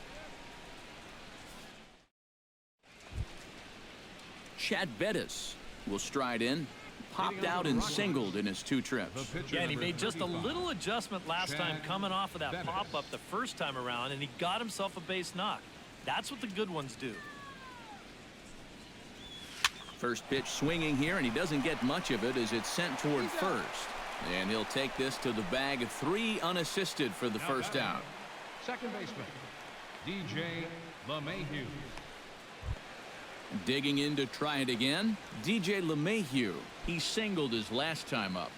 Chad Bettis will stride in. Popped out and singled in his 2 trips. Yeah, and he made just a little adjustment last time coming off of that pop-up the first time around, and he got himself a base knock. That's what the good ones do. First pitch swinging here, and he doesn't get much of it as it's sent toward first. And he'll take this to the bag. 3 unassisted for the first out. Second baseman, DJ LeMahieu. Digging in to try it again, DJ LeMahieu. He singled his last time up.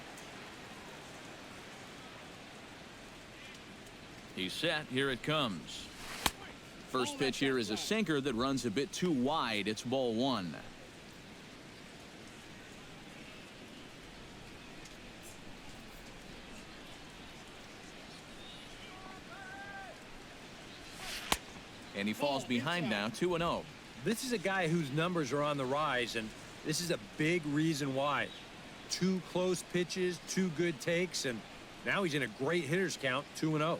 He's set. Here it comes. First pitch here is a sinker that runs a bit too wide. It's ball 1. And he falls behind now, 2-0. This is a guy whose numbers are on the rise, and this is a big reason why. 2 close pitches, 2 good takes, and now he's in a great hitter's count, 2-0.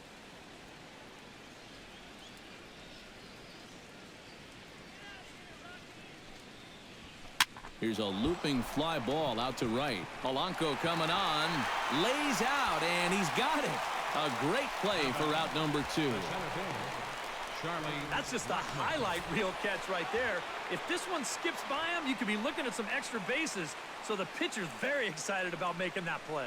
Here's a looping fly ball out to right. Polanco coming on, lays out, and he's got it. A great play for out number 2. That's just a highlight reel catch right there. If this one skips by him, you could be looking at some extra bases. So the pitcher's very excited about making that play.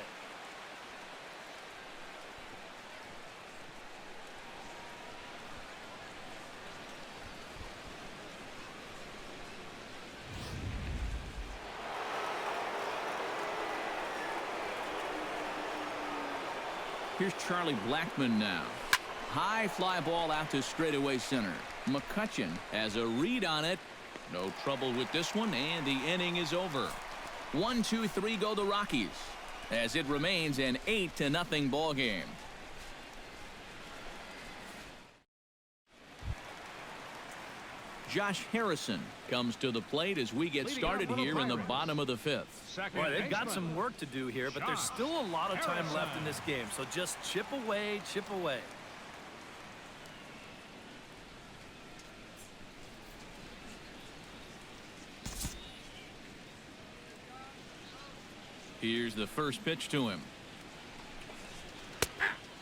Here's Charlie Blackmon now. High fly ball out to straightaway center. McCutchen has a read on it. No trouble with this one, and the inning is over. 1, 2, 3 go the Rockies, as it remains an 8-0 ball game. Josh Harrison comes to the plate as we get started here in the bottom of the 5th. Boy, they've got some work to do here, but there's still a lot of time left in this game, so just chip away, chip away. Here's the first pitch to him.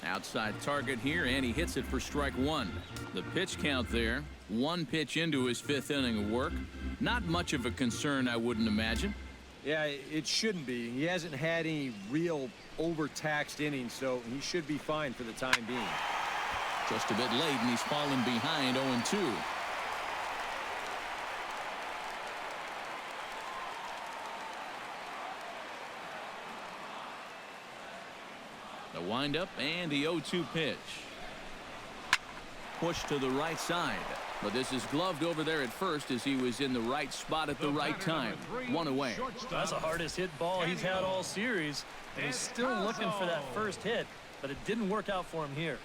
Outside target here, and he hits it for strike 1. The pitch count there. 1 pitch into his 5th inning of work. Not much of a concern, I wouldn't imagine. Yeah, it shouldn't be. He hasn't had any real overtaxed innings, so he should be fine for the time being. Just a bit late, and he's fallen behind 0-2. The windup and the 0-2 pitch. Push to the right side, but this is gloved over there at first as he was in the right spot at the right time. 1 away. That's the hardest hit ball he's had all series, and he's still looking for that first hit, but it didn't work out for him here.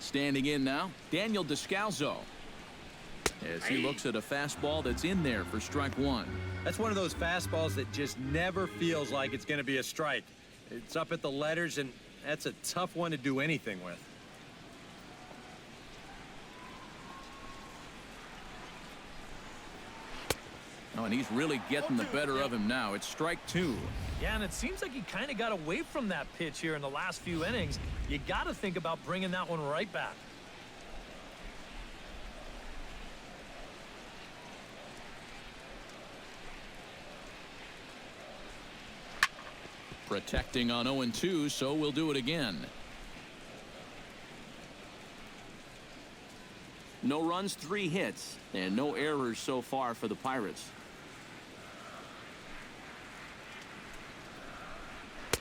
Standing in now, Daniel Descalzo, as he looks at a fastball that's in there for strike 1. That's one of those fastballs that just never feels like it's going to be a strike. It's up at the letters, and that's a tough one to do anything with. Oh, and he's really getting the better of him now. It's strike 2. Yeah, and it seems like he kind of got away from that pitch here in the last few innings. You got to think about bringing that one right back. Protecting on 0-2, so we'll do it again. No runs, 3 hits, and no errors so far for the Pirates.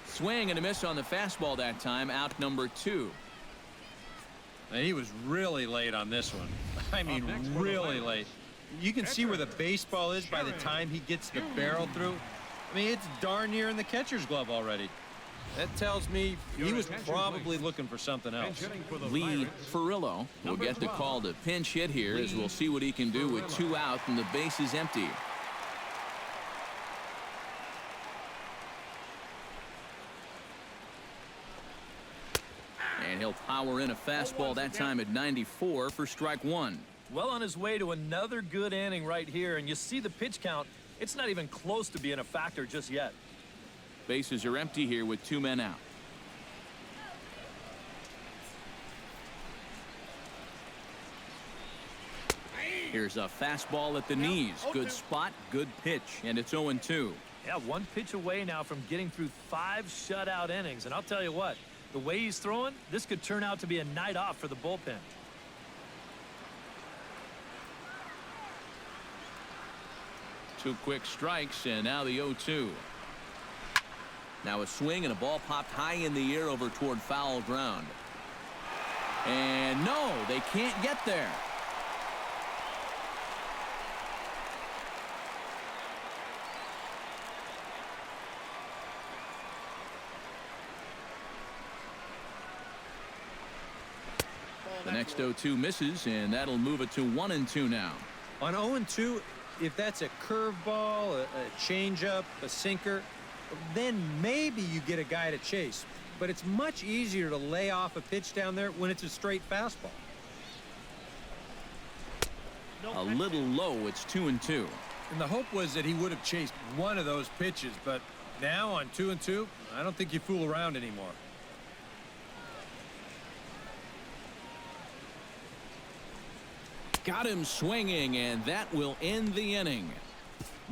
Swing and a miss on the fastball that time. Out number 2. And he was really late on this one. I mean, really late. You can see where the baseball is by the time he gets the barrel through. I mean, it's darn near in the catcher's glove already. That tells me he was probably looking for something else. Lee Ferrillo will get the call to pinch hit here, as we'll see what he can do with 2 out and the base is empty. And he'll power in a fastball that time at 94 for strike 1. Well on his way to another good inning right here, and you see the pitch count. It's not even close to being a factor just yet. Bases are empty here with 2 men out. Here's a fastball at the knees. Good spot, good pitch, and it's 0-2. Yeah, 1 pitch away now from getting through 5 shutout innings, and I'll tell you what, the way he's throwing, this could turn out to be a night off for the bullpen. Two quick strikes, and now the 0-2. Now a swing and a ball popped high in the air over toward foul ground. And no, they can't get there. The next 0-2 misses, and that'll move it to 1-2 now. On 0-2, if that's a curveball, a changeup, a sinker, then maybe you get a guy to chase. But it's much easier to lay off a pitch down there when it's a straight fastball. A little low, it's 2-2. And the hope was that he would have chased one of those pitches, but now on 2-2, I don't think you fool around anymore. Got him swinging, and that will end the inning.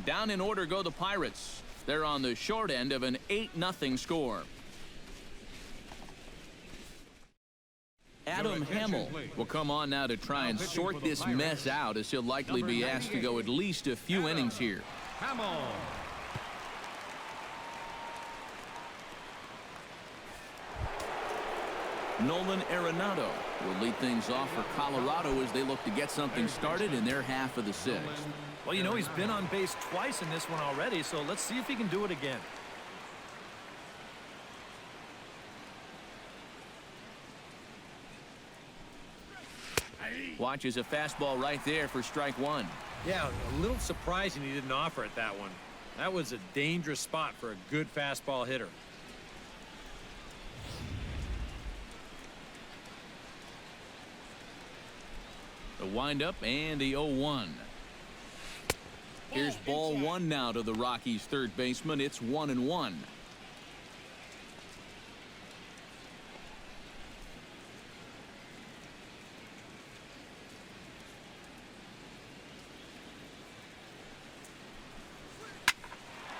Down in order go the Pirates. They're on the short end of an 8-0 score. Adam Hamill will come on now to try and sort this mess out, as he'll likely be asked to go at least a few innings here. Hamill. Nolan Arenado will lead things off for Colorado as they look to get something started in their half of the 6th. Well, you know, he's been on base twice in this one already, so let's see if he can do it again. Watches a fastball right there for strike 1. Yeah, a little surprising he didn't offer it that one. That was a dangerous spot for a good fastball hitter. The windup and the 0-1. Here's ball 1 now to the Rockies' third baseman. It's 1-1.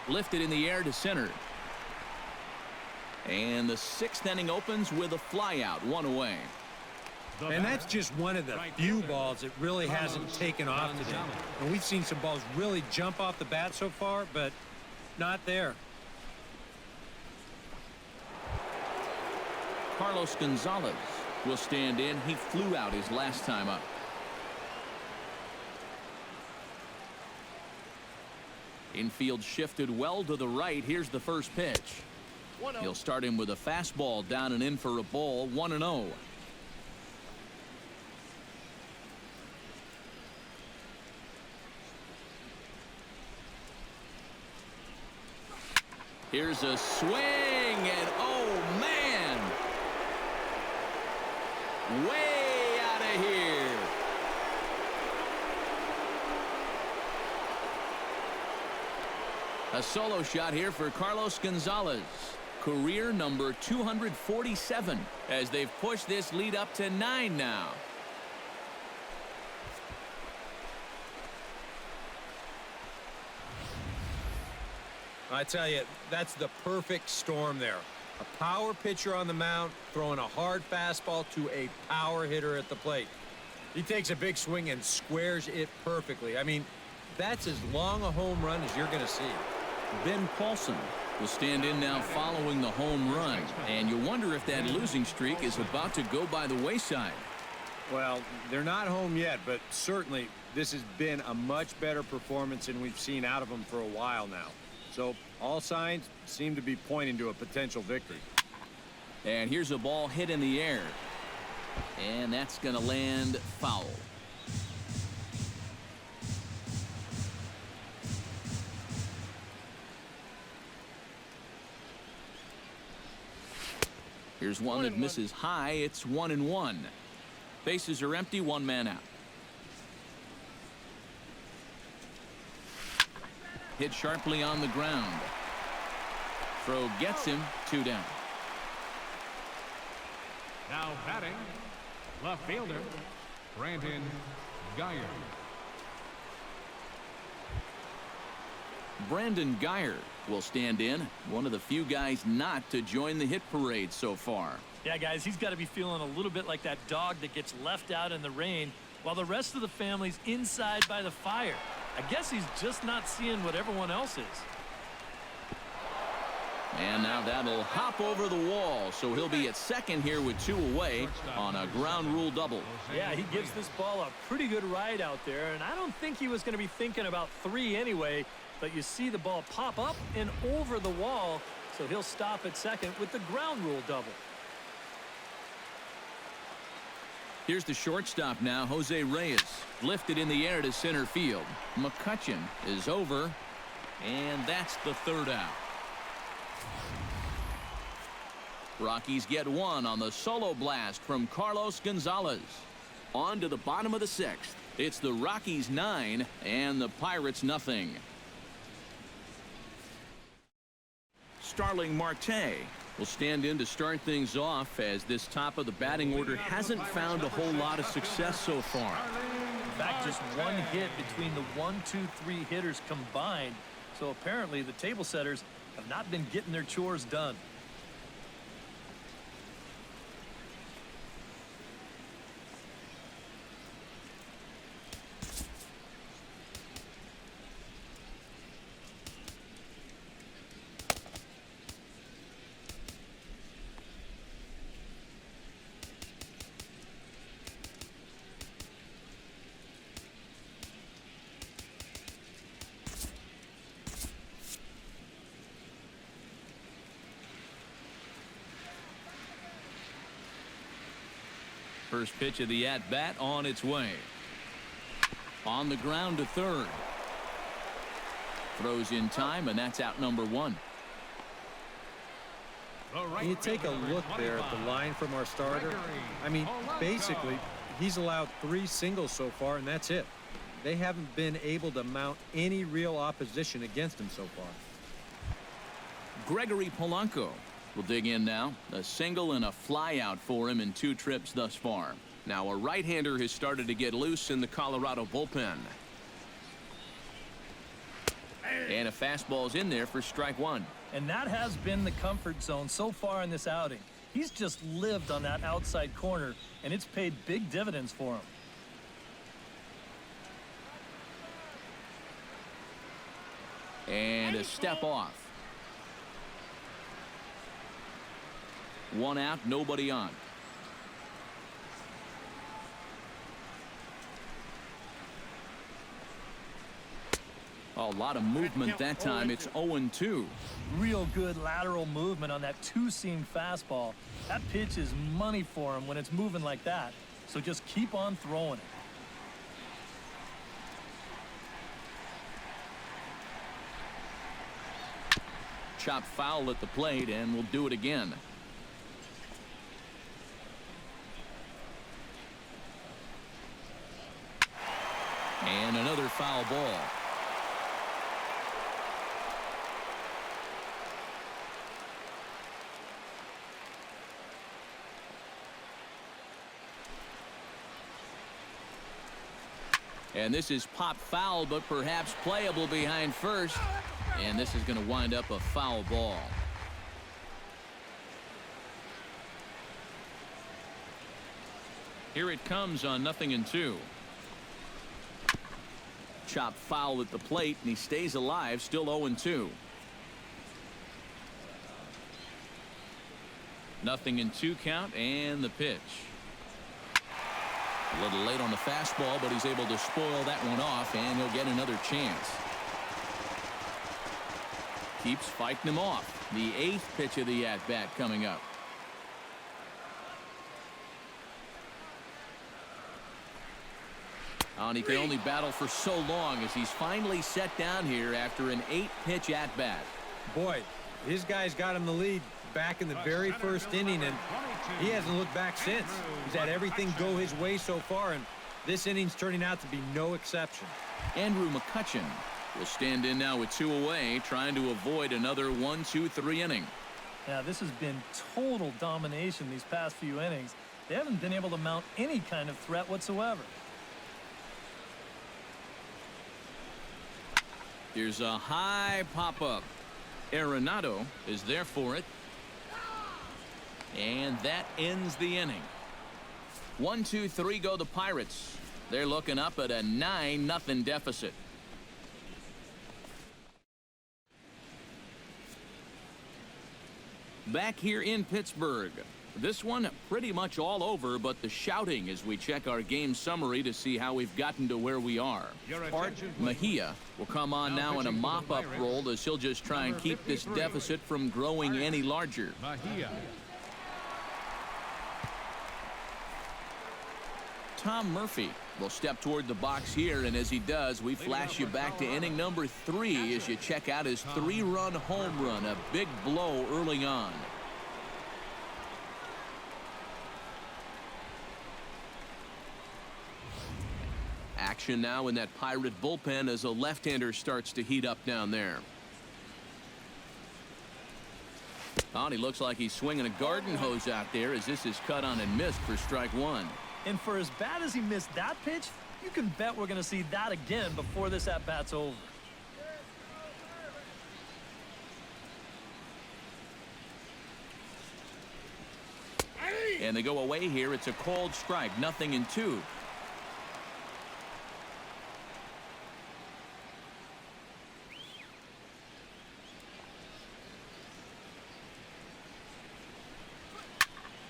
Lifted in the air to center. And the 6th inning opens with a flyout, 1 away. And that's just one of the few balls that really hasn't taken off today. And we've seen some balls really jump off the bat so far, but not there. Carlos Gonzalez will stand in. He flew out his last time up. Infield shifted well to the right. Here's the first pitch. He'll start him with a fastball down and in for a ball. 1-0. Here's a swing, and oh man, way out of here. A solo shot here for Carlos Gonzalez. Career number 247 as they've pushed this lead up to 9 now. I tell you, that's the perfect storm there. A power pitcher on the mound throwing a hard fastball to a power hitter at the plate. He takes a big swing and squares it perfectly. I mean, that's as long a home run as you're going to see. Ben Paulson will stand in now following the home run. And you wonder if that losing streak is about to go by the wayside. Well, they're not home yet, but certainly this has been a much better performance than we've seen out of them for a while now. So all signs seem to be pointing to a potential victory. And here's a ball hit in the air. And that's going to land foul. Here's one that misses high. It's 1-1. Bases are empty, one man out. Hit sharply on the ground. Throw gets him, 2 down. Now batting, left fielder, Brandon Geyer. Brandon Geyer will stand in, one of the few guys not to join the hit parade so far. Yeah, guys, he's got to be feeling a little bit like that dog that gets left out in the rain while the rest of the family's inside by the fire. I guess he's just not seeing what everyone else is. And now that'll hop over the wall, so he'll be at second here with 2 away on a ground rule double. Yeah, he gives this ball a pretty good ride out there, and I don't think he was going to be thinking about 3 anyway, but you see the ball pop up and over the wall, so he'll stop at second with the ground rule double. Here's the shortstop now, Jose Reyes, lifted in the air to center field. McCutchen is over, and that's the 3rd out. Rockies get 1 on the solo blast from Carlos Gonzalez. On to the bottom of the 6th. It's the Rockies 9 and the Pirates nothing. Starling Marte will stand in to start things off, as this top of the batting order hasn't found a whole lot of success so far. In fact, just 1 hit between the 1, 2, 3 hitters combined. So apparently the table setters have not been getting their chores done. First pitch of the at-bat on its way. On the ground to third. Throws in time, and that's out number 1. You take a look there at the line from our starter. I mean, basically, he's allowed 3 singles so far, and that's it. They haven't been able to mount any real opposition against him so far. Gregory Polanco will dig in now. A single and a fly out for him in 2 trips thus far. Now a right-hander has started to get loose in the Colorado bullpen. And a fastball's in there for strike 1. And that has been the comfort zone so far in this outing. He's just lived on that outside corner, and it's paid big dividends for him. And a step off. 1 out, nobody on. A lot of movement that time. It's 0-2. Real good lateral movement on that 2-seam fastball. That pitch is money for him when it's moving like that. So just keep on throwing it. Chop foul at the plate, and we'll do it again. And another foul ball. And this is pop foul, but perhaps playable behind first. And this is going to wind up a foul ball. Here it comes on 0-2. Chopped foul at the plate, and he stays alive, still 0-2. 0-2 count, and the pitch. A little late on the fastball, but he's able to spoil that one off, and he'll get another chance. Keeps fighting him off. The 8th pitch of the at-bat coming up. And he can only battle for so long as he's finally set down here after an 8-pitch at-bat. Boy, his guys got him the lead back in the very first inning, and he hasn't looked back since. He's had everything go his way so far, and this inning's turning out to be no exception. Andrew McCutchen will stand in now with 2 away, trying to avoid another 1-2-3 inning. Yeah, this has been total domination these past few innings. They haven't been able to mount any kind of threat whatsoever. Here's a high pop-up. Arenado is there for it. And that ends the inning. 1-2-3 go the Pirates. They're looking up at a 9-0 deficit. Back here in Pittsburgh. This one pretty much all over, but the shouting as we check our game summary to see how we've gotten to where we are. Art Mejia will come on now in a mop-up role as he'll just try and keep this deficit from growing any larger. Tom Murphy will step toward the box here, and as he does, we flash you back to inning number 3 as you check out his 3-run home run, a big blow early on. Action now in that Pirate bullpen as a left-hander starts to heat up down there. Oh, and he looks like he's swinging a garden hose out there as this is cut on and missed for strike 1. And for as bad as he missed that pitch, you can bet we're going to see that again before this at-bat's over. And they go away here. It's a cold strike, 0-2.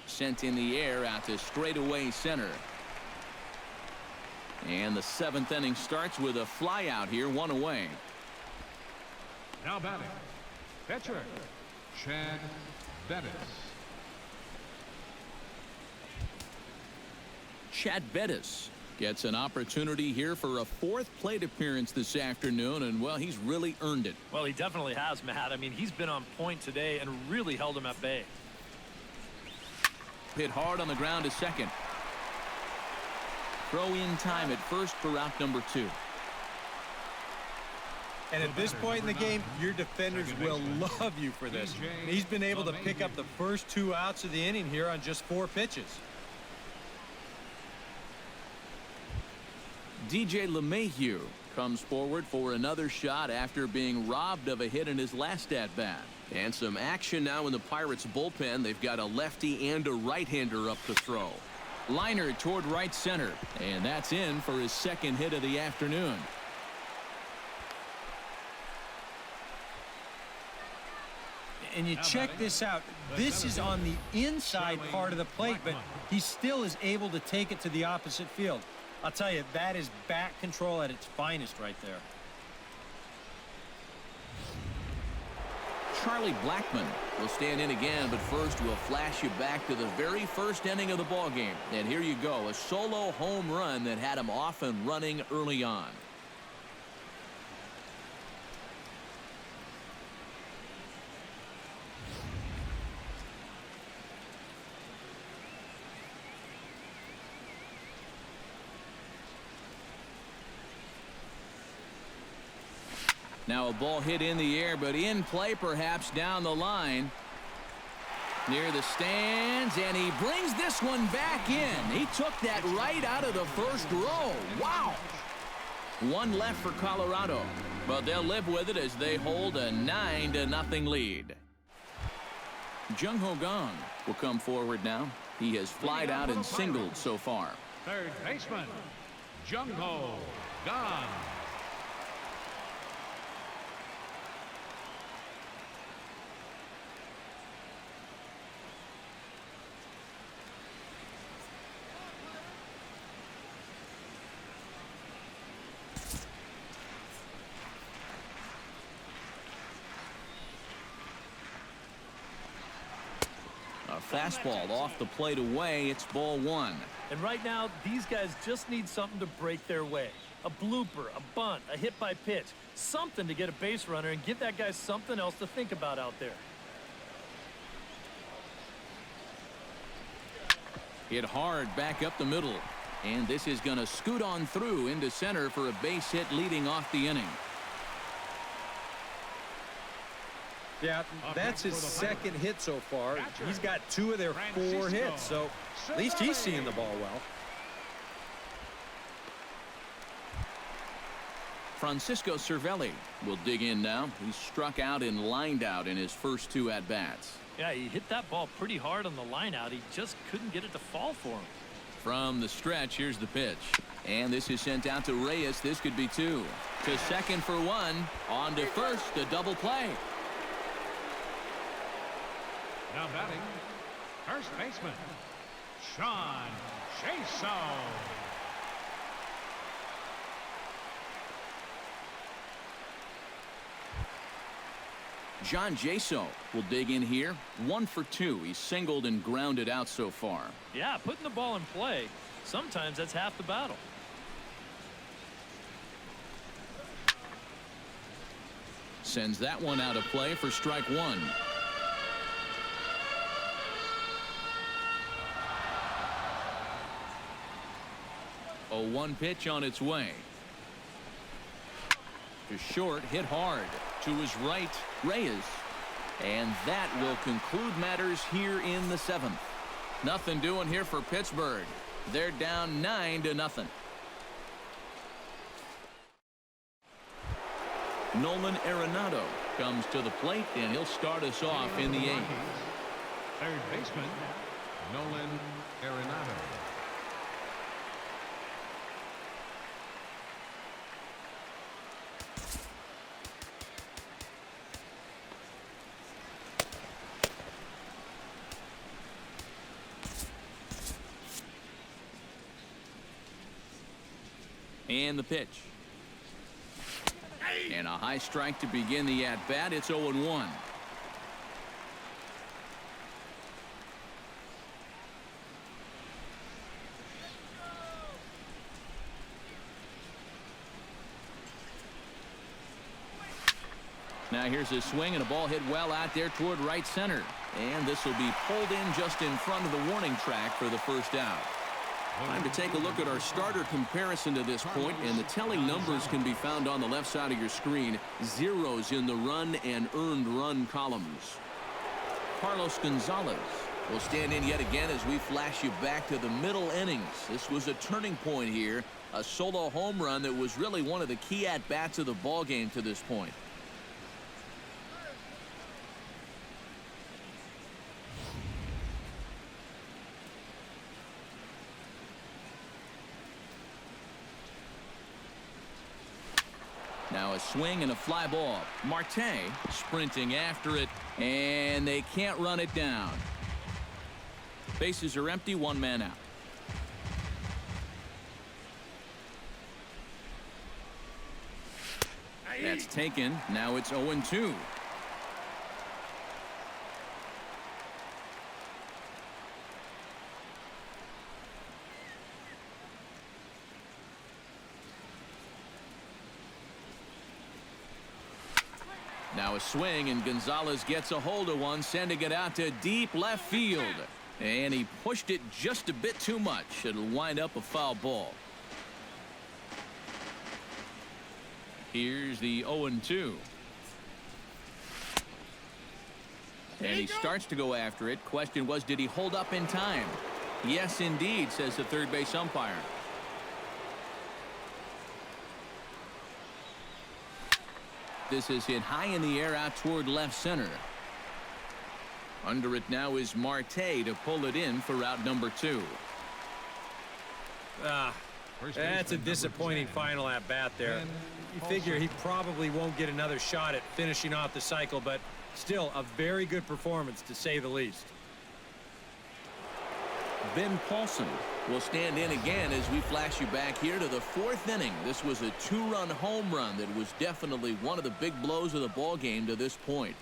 Sent in the air out to straightaway center. And the 7th inning starts with a fly out here, 1 away. Now batting, pitcher, Chad Bettis. Chad Bettis gets an opportunity here for a 4th plate appearance this afternoon, and well, he's really earned it. Well, he definitely has, Matt. I mean, he's been on point today and really held him at bay. Hit hard on the ground to second. Throw in time at first for out number 2. And at this point in the game, your defenders will love you for this. He's been able to pick up the first 2 outs of the inning here on just 4 pitches. DJ LeMahieu comes forward for another shot after being robbed of a hit in his last at-bat. And some action now in the Pirates bullpen. They've got a lefty and a right-hander up to throw. Liner toward right center, and that's in for his 2nd hit of the afternoon. And you check this out. This is on the inside part of the plate, but he still is able to take it to the opposite field. I'll tell you, that is bat control at its finest right there. Charlie Blackmon will stand in again, but first we'll flash you back to the very first inning of the ballgame. And here you go, a solo home run that had him off and running early on. Now a ball hit in the air, but in play perhaps down the line. Near the stands, and he brings this one back in. He took that right out of the first row. Wow. 1 left for Colorado, but they'll live with it as they hold a 9-0 lead. Jung Ho Gong will come forward now. He has flied out and singled so far. Third baseman, Jungle Gun. A fastball off the plate away. It's ball one. And right now, these guys just need something to break their way. A blooper, a bunt, a hit by pitch. Something to get a base runner and give that guy something else to think about out there. Hit hard back up the middle. And this is going to scoot on through into center for a base hit leading off the inning. Yeah, that's his second hit so far. He's got 2 of their 4 hits, so at least he's seeing the ball well. Francisco Cervelli will dig in now. He struck out and lined out in his first 2 at-bats. Yeah, he hit that ball pretty hard on the line out. He just couldn't get it to fall for him. From the stretch, here's the pitch. And this is sent out to Reyes. This could be 2. To second for 1. On to first, a double play. Now batting, first baseman, Sean Chaso. John Jaso will dig in here. 1 for 2. He's singled and grounded out so far. Yeah, putting the ball in play, sometimes that's half the battle. Sends that one out of play for strike 1. A 1 pitch on its way. To short, hit hard. To his right, Reyes. And that will conclude matters here in the 7th. Nothing doing here for Pittsburgh. They're down 9-0. Nolan Arenado comes to the plate, and he'll start us off in the 8th. Third baseman, Nolan Arenado. And the pitch. And a high strike to begin the at-bat. It's 0-1. Now here's a swing and a ball hit well out there toward right center. And this will be pulled in just in front of the warning track for the first out. Time to take a look at our starter comparison to this point, and the telling numbers can be found on the left side of your screen. Zeros in the run and earned run columns. Carlos Gonzalez will stand in yet again as we flash you back to the middle innings. This was a turning point here, a solo home run that was really one of the key at-bats of the ball game to this point. Now a swing and a fly ball. Marte sprinting after it, and they can't run it down. Bases are empty, 1 man out. That's taken. Now it's 0-2. Now a swing, and Gonzalez gets a hold of one, sending it out to deep left field. And he pushed it just a bit too much. It'll wind up a foul ball. Here's the 0-2. And he starts to go after it. Question was, did he hold up in time? Yes, indeed, says the third base umpire. This is hit high in the air out toward left center. Under it now is Marte to pull it in for out number 2. That's a disappointing final at bat there. You figure he probably won't get another shot at finishing off the cycle, but still a very good performance to say the least. Ben Paulson will stand in again as we flash you back here to the 4th inning. This was a 2-run home run that was definitely one of the big blows of the ball game to this point.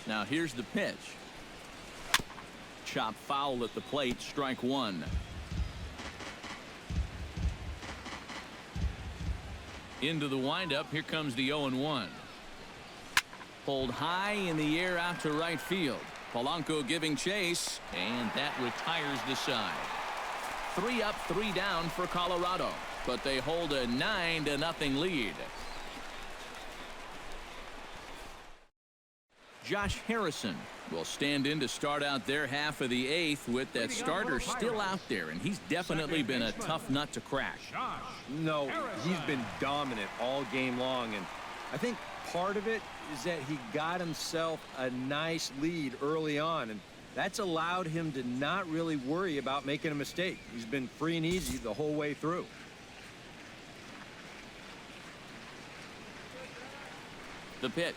Now here's the pitch. Chop foul at the plate, strike 1. Into the windup, here comes the 0-1. Pulled high in the air out to right field. Polanco giving chase, and that retires the side. 3 up, 3 down for Colorado, but they hold a 9-0 lead. Josh Harrison will stand in to start out their half of the 8th with that starter still out there, and he's definitely been a tough nut to crack. No, he's been dominant all game long, and I think part of it is that he got himself a nice lead early on, and that's allowed him to not really worry about making a mistake. He's been free and easy the whole way through. The pitch.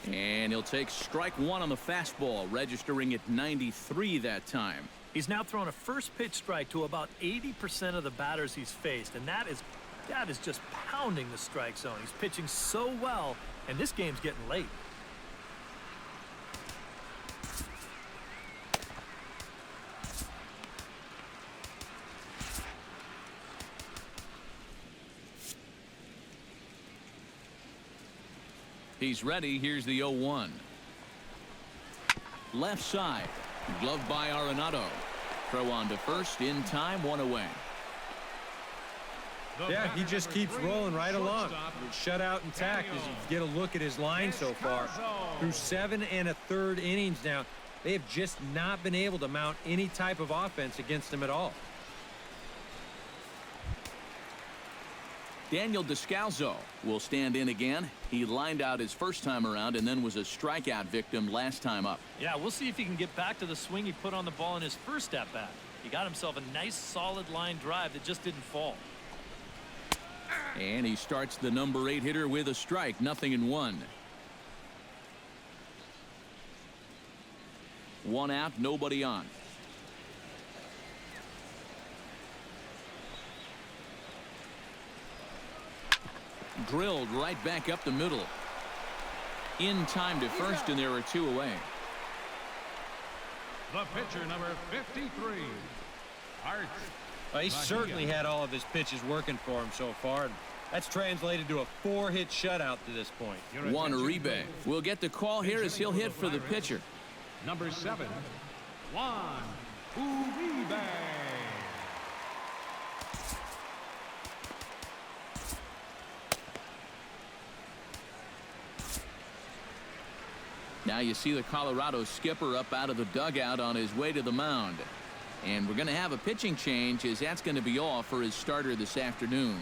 And he'll take strike 1 on the fastball, registering at 93 that time. He's now thrown a first pitch strike to about 80% of the batters he's faced, and that is just pounding the strike zone. He's pitching so well, and this game's getting late. He's ready. Here's the 0-1. Left side. Gloved by Arenado. Throw on to first in time, 1 away. Yeah, he just keeps rolling right along. Shutout intact as you get a look at his line so far. Through 7 1/3 innings now, they have just not been able to mount any type of offense against him at all. Daniel Descalzo will stand in again. He lined out his first time around and then was a strikeout victim last time up. Yeah, we'll see if he can get back to the swing he put on the ball in his first at-bat. He got himself a nice solid line drive that just didn't fall. And he starts the number 8 hitter with a strike, 0-1. 1 out, nobody on. Drilled right back up the middle. In time to first, and there are 2 away. The pitcher, number 53, Art. He certainly had all of his pitches working for him so far. And that's translated to a 4-hit shutout to this point. Juan Uribe will get the call here as he'll hit for the pitcher. Number 7, Juan Uribe. Now you see the Colorado skipper up out of the dugout on his way to the mound. And we're going to have a pitching change, as that's going to be all for his starter this afternoon.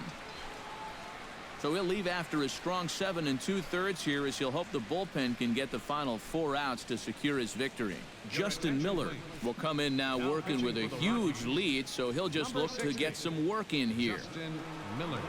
So he'll leave after a strong 7 2/3 here, as he'll hope the bullpen can get the final 4 outs to secure his victory. Justin Miller will come in now working with a huge lead, so he'll just look to get some work in here. Justin Miller.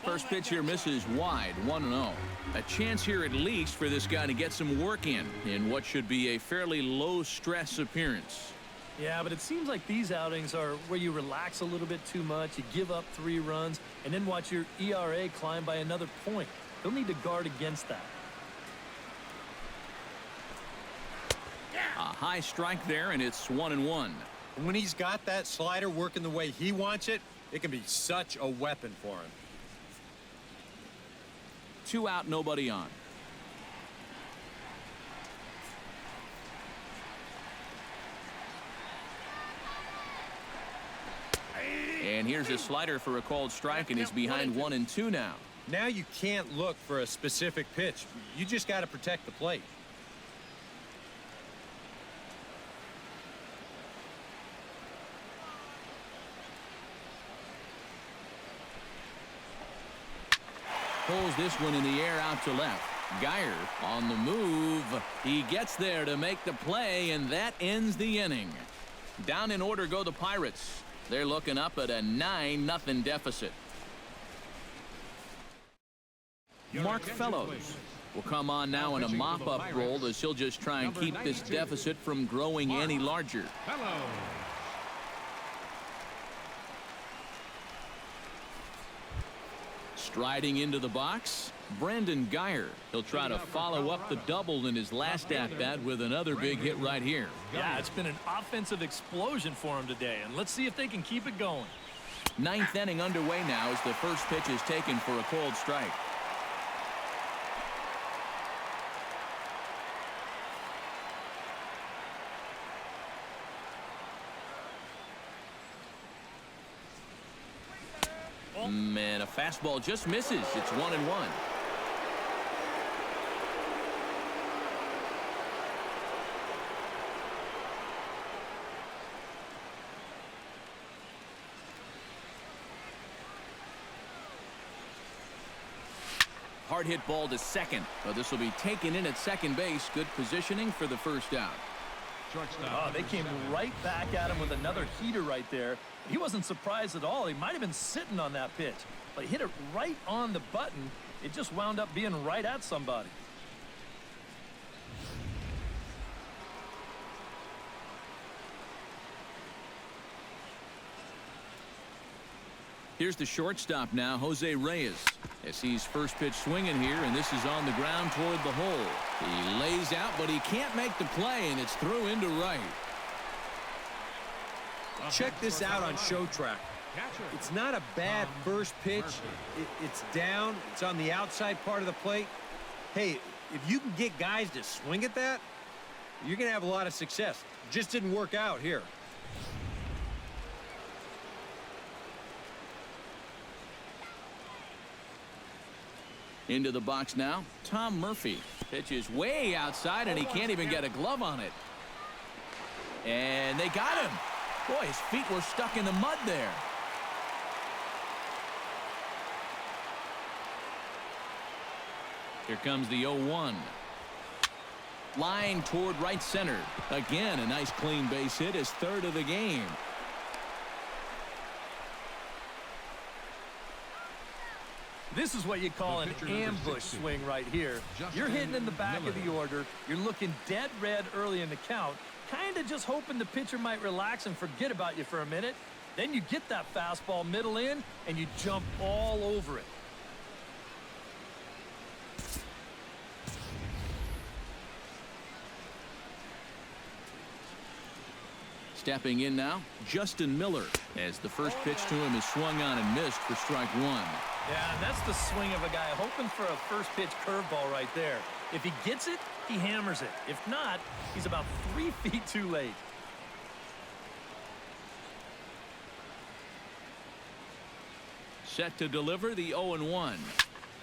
First pitch here misses wide, 1-0. A chance here at least for this guy to get some work in what should be a fairly low stress appearance. Yeah, but it seems like these outings are where you relax a little bit too much, you give up 3 runs, and then watch your ERA climb by another point. He'll need to guard against that. A high strike there, and it's 1-1. When he's got that slider working the way he wants it, it can be such a weapon for him. 2 out, nobody on. And And here's a slider for a called strike, and he's behind 1-2 now. Now you can't look for a specific pitch. You just got to protect the plate. Pulls this one in the air out to left. Geyer on the move. He gets there to make the play, and that ends the inning. Down in order go the Pirates. They're looking up at a 9-0 deficit. Mark Fellows will come on now in a mop-up role as he'll just try and keep this deficit from growing any larger. Striding into the box, Brandon Geyer. He'll try to follow up the double in his last at-bat with another big hit right here. Yeah, it's been an offensive explosion for him today, and let's see if they can keep it going. 9th inning underway now as the first pitch is taken for a called strike. And a fastball just misses. It's 1-1. Hard hit ball to second, but this will be taken in at second base. Good positioning for the first out. Oh, they came right back at him with another heater right there. He wasn't surprised at all. He might have been sitting on that pitch, but he hit it right on the button. It just wound up being right at somebody. Here's the shortstop now, Jose Reyes, as he's first pitch swinging here, and this is on the ground toward the hole. He lays out, but he can't make the play, and it's through into right. Check this out on Show Track. It's not a bad first pitch. It's down. It's on the outside part of the plate. Hey, if you can get guys to swing at that, you're going to have a lot of success. Just didn't work out here. Into the box now, Tom Murphy. Pitch is way outside, and he can't even get a glove on it. And they got him. Boy, his feet were stuck in the mud there. Here comes the 0-1. Line toward right center. Again, a nice clean base hit, his third of the game. This is what you call an ambush swing right here. You're hitting in the back of the order. You're looking dead red early in the count, kind of just hoping the pitcher might relax and forget about you for a minute. Then you get that fastball middle in, and you jump all over it. Stepping in now, Justin Miller, as the first pitch to him is swung on and missed for strike one. Yeah, and that's the swing of a guy hoping for a first pitch curveball right there. If he gets it, he hammers it. If not, he's about 3 feet too late. Set to deliver the 0-1.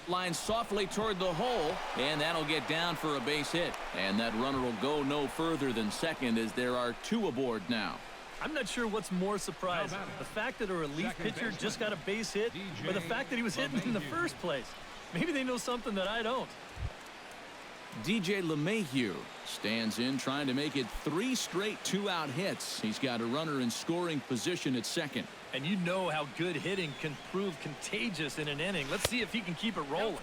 Line softly toward the hole, and that'll get down for a base hit. And that runner will go no further than second, as there are two aboard now. I'm not sure what's more surprising, the fact that a relief pitcher just got a base hit, or the fact that he was hitting in the first place. Maybe they know something that I don't. DJ LeMahieu stands in, trying to make it 3 straight 2-out hits. He's got a runner in scoring position at second. And you know how good hitting can prove contagious in an inning. Let's see if he can keep it rolling.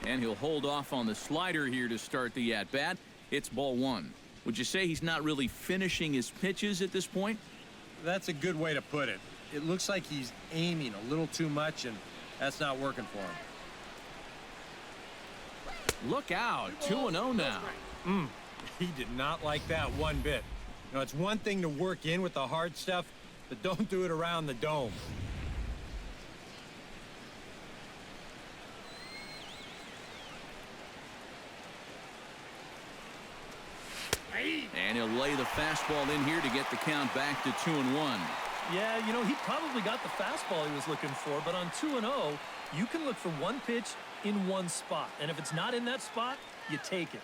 And he'll hold off on the slider here to start the at-bat. It's ball one. Would you say he's not really finishing his pitches at this point? That's a good way to put it. It looks like he's aiming a little too much, and that's not working for him. Look out, 2-0 now. He did not like that one bit. You know, it's one thing to work in with the hard stuff, but don't do it around the dome. And he'll lay the fastball in here to get the count back to 2-1. Yeah, you know, he probably got the fastball he was looking for, but on 2-0, you can look for one pitch in one spot. And if it's not in that spot, you take it.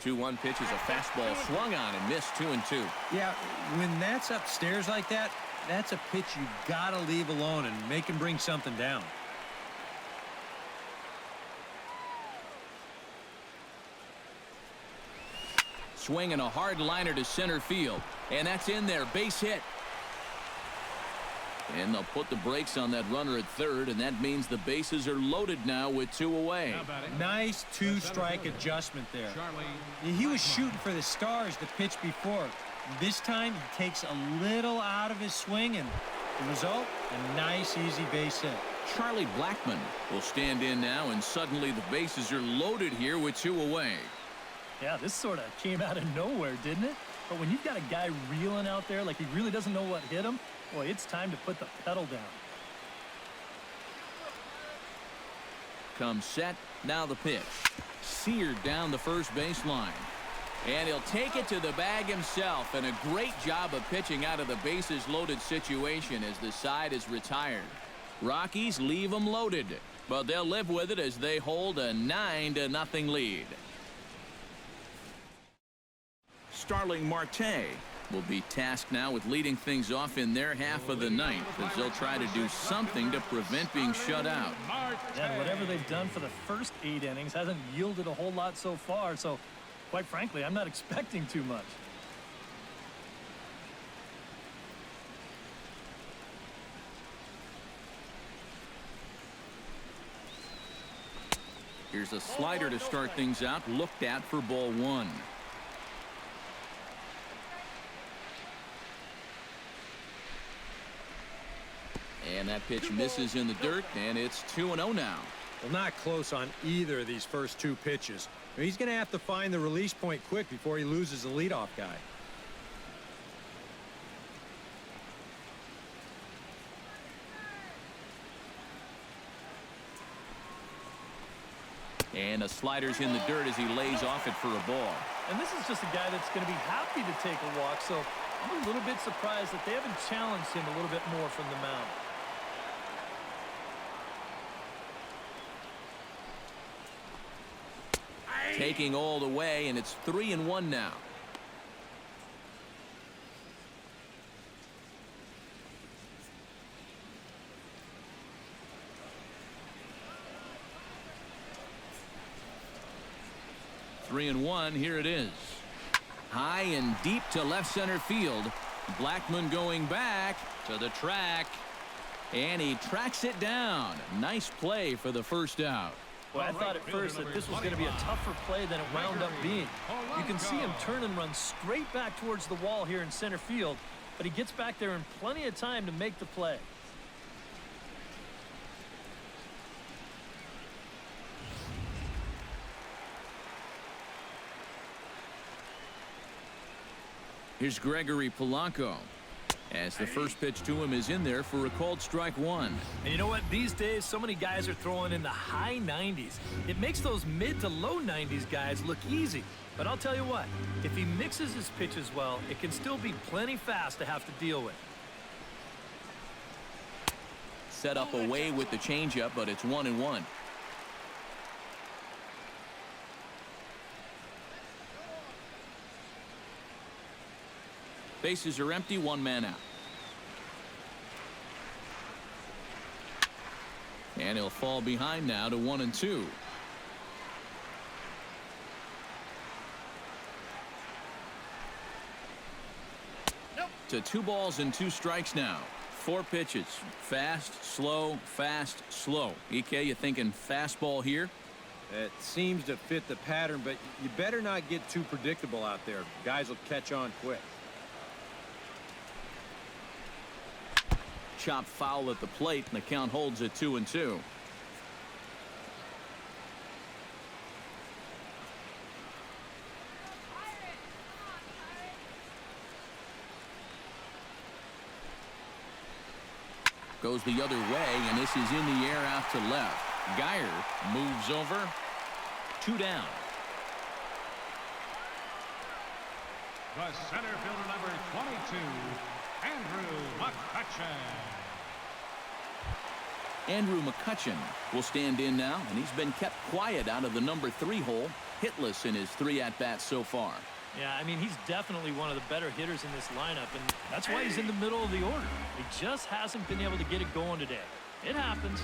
2-1 pitch is a fastball swung on and missed 2-2. Yeah, when that's upstairs like that, that's a pitch you gotta leave alone and make him bring something down. Swinging a hard liner to center field, and that's in there, base hit. And they'll put the brakes on that runner at third, and that means the bases are loaded now with 2 away. Nice 2-strike adjustment there. He was shooting for the stars the pitch before. This time he takes a little out of his swing, and the result, a nice easy base hit. Charlie Blackmon will stand in now, and suddenly the bases are loaded here with 2 away. Yeah, this sort of came out of nowhere, didn't it? But when you've got a guy reeling out there like he really doesn't know what hit him, boy, it's time to put the pedal down. Comes set, now the pitch. Seared down the first baseline. And he'll take it to the bag himself, and a great job of pitching out of the bases loaded situation as the side is retired. Rockies leave them loaded, but they'll live with it as they hold a 9-0 lead. Starling Marte will be tasked now with leading things off in their half of the ninth as they'll try to do something to prevent being shut out. Yeah, whatever they've done for the first 8 innings hasn't yielded a whole lot so far, so quite frankly, I'm not expecting too much. Here's a slider to start things out, looked at for ball 1. And that pitch misses in the dirt, and it's 2-0 now. Well, not close on either of these first 2 pitches. He's going to have to find the release point quick before he loses the leadoff guy. And a slider's in the dirt as he lays off it for a ball. And this is just a guy that's going to be happy to take a walk, so I'm a little bit surprised that they haven't challenged him a little bit more from the mound. Taking all the way, and it's 3-1 now. Three and 1, here it is. High and deep to left center field. Blackmon going back to the track, and he tracks it down. Nice play for the first out. Well, I thought at first that this was going to be a tougher play than it wound up being. You can see him turn and run straight back towards the wall here in center field, but he gets back there in plenty of time to make the play. Here's Gregory Polanco as the first pitch to him is in there for a called strike 1. And you know what? These days, so many guys are throwing in the high 90s. It makes those mid to low 90s guys look easy. But I'll tell you what, if he mixes his pitches well, it can still be plenty fast to have to deal with. Set up away with the changeup, but it's 1-1. Bases are empty, 1 man out. And he'll fall behind now to 1-2. To 2 balls and 2 strikes now. 4 pitches. Fast, slow, fast, slow. EK, you thinking fastball here? It seems to fit the pattern, but you better not get too predictable out there. Guys will catch on quick. Chop foul at the plate, and the count holds at 2-2. Goes the other way, and this is in the air out to left. Geyer moves over. 2 down. the center fielder number 22, Andrew McCutchen. Andrew McCutchen will stand in now, and he's been kept quiet out of the number 3 hole, hitless in his 3 at-bats so far. Yeah, I mean, he's definitely one of the better hitters in this lineup, and that's why he's in the middle of the order. He just hasn't been able to get it going today. It happens.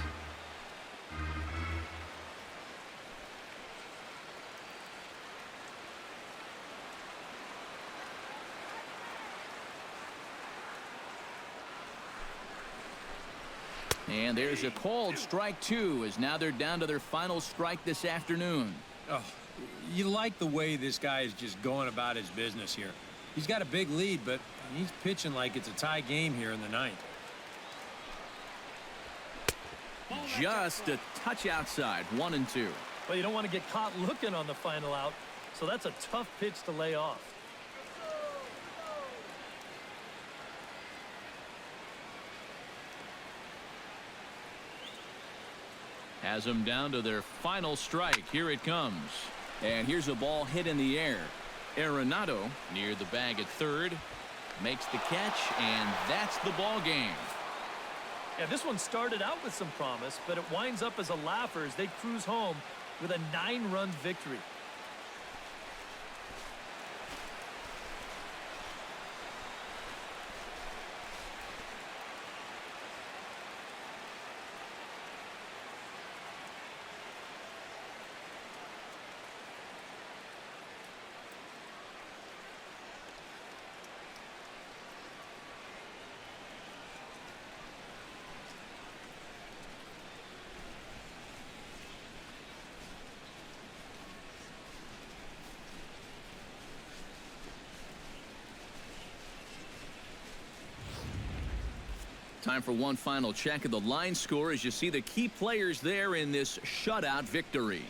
And there's a called strike 2, as now they're down to their final strike this afternoon. Oh, you like the way this guy is just going about his business here. He's got a big lead, but he's pitching like it's a tie game here in the 9th. Just a touch outside, 1-2. Well, you don't want to get caught looking on the final out, so that's a tough pitch to lay off. Has them down to their final strike. Here it comes. And here's a ball hit in the air. Arenado near the bag at third. Makes the catch, and that's the ball game. Yeah, this one started out with some promise, but it winds up as a laugher as they cruise home with a 9-run victory. Time for one final check of the line score as you see the key players there in this shutout victory.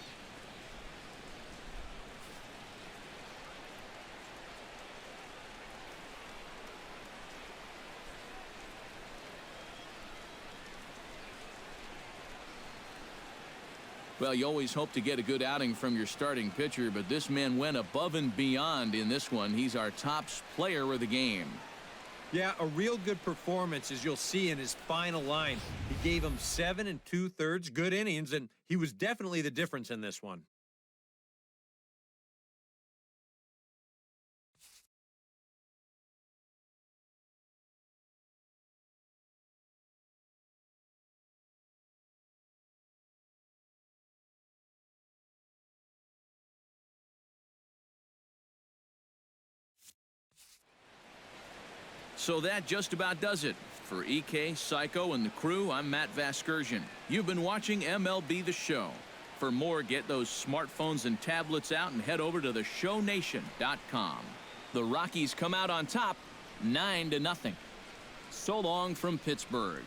Well, you always hope to get a good outing from your starting pitcher, but this man went above and beyond in this one. He's our top player of the game. Yeah, a real good performance, as you'll see in his final line. He gave him 7 2/3 good innings, and he was definitely the difference in this one. So that just about does it. For EK, Psycho, and the crew, I'm Matt Vasgersian. You've been watching MLB The Show. For more, get those smartphones and tablets out and head over to theshownation.com. The Rockies come out on top, 9-0. So long from Pittsburgh.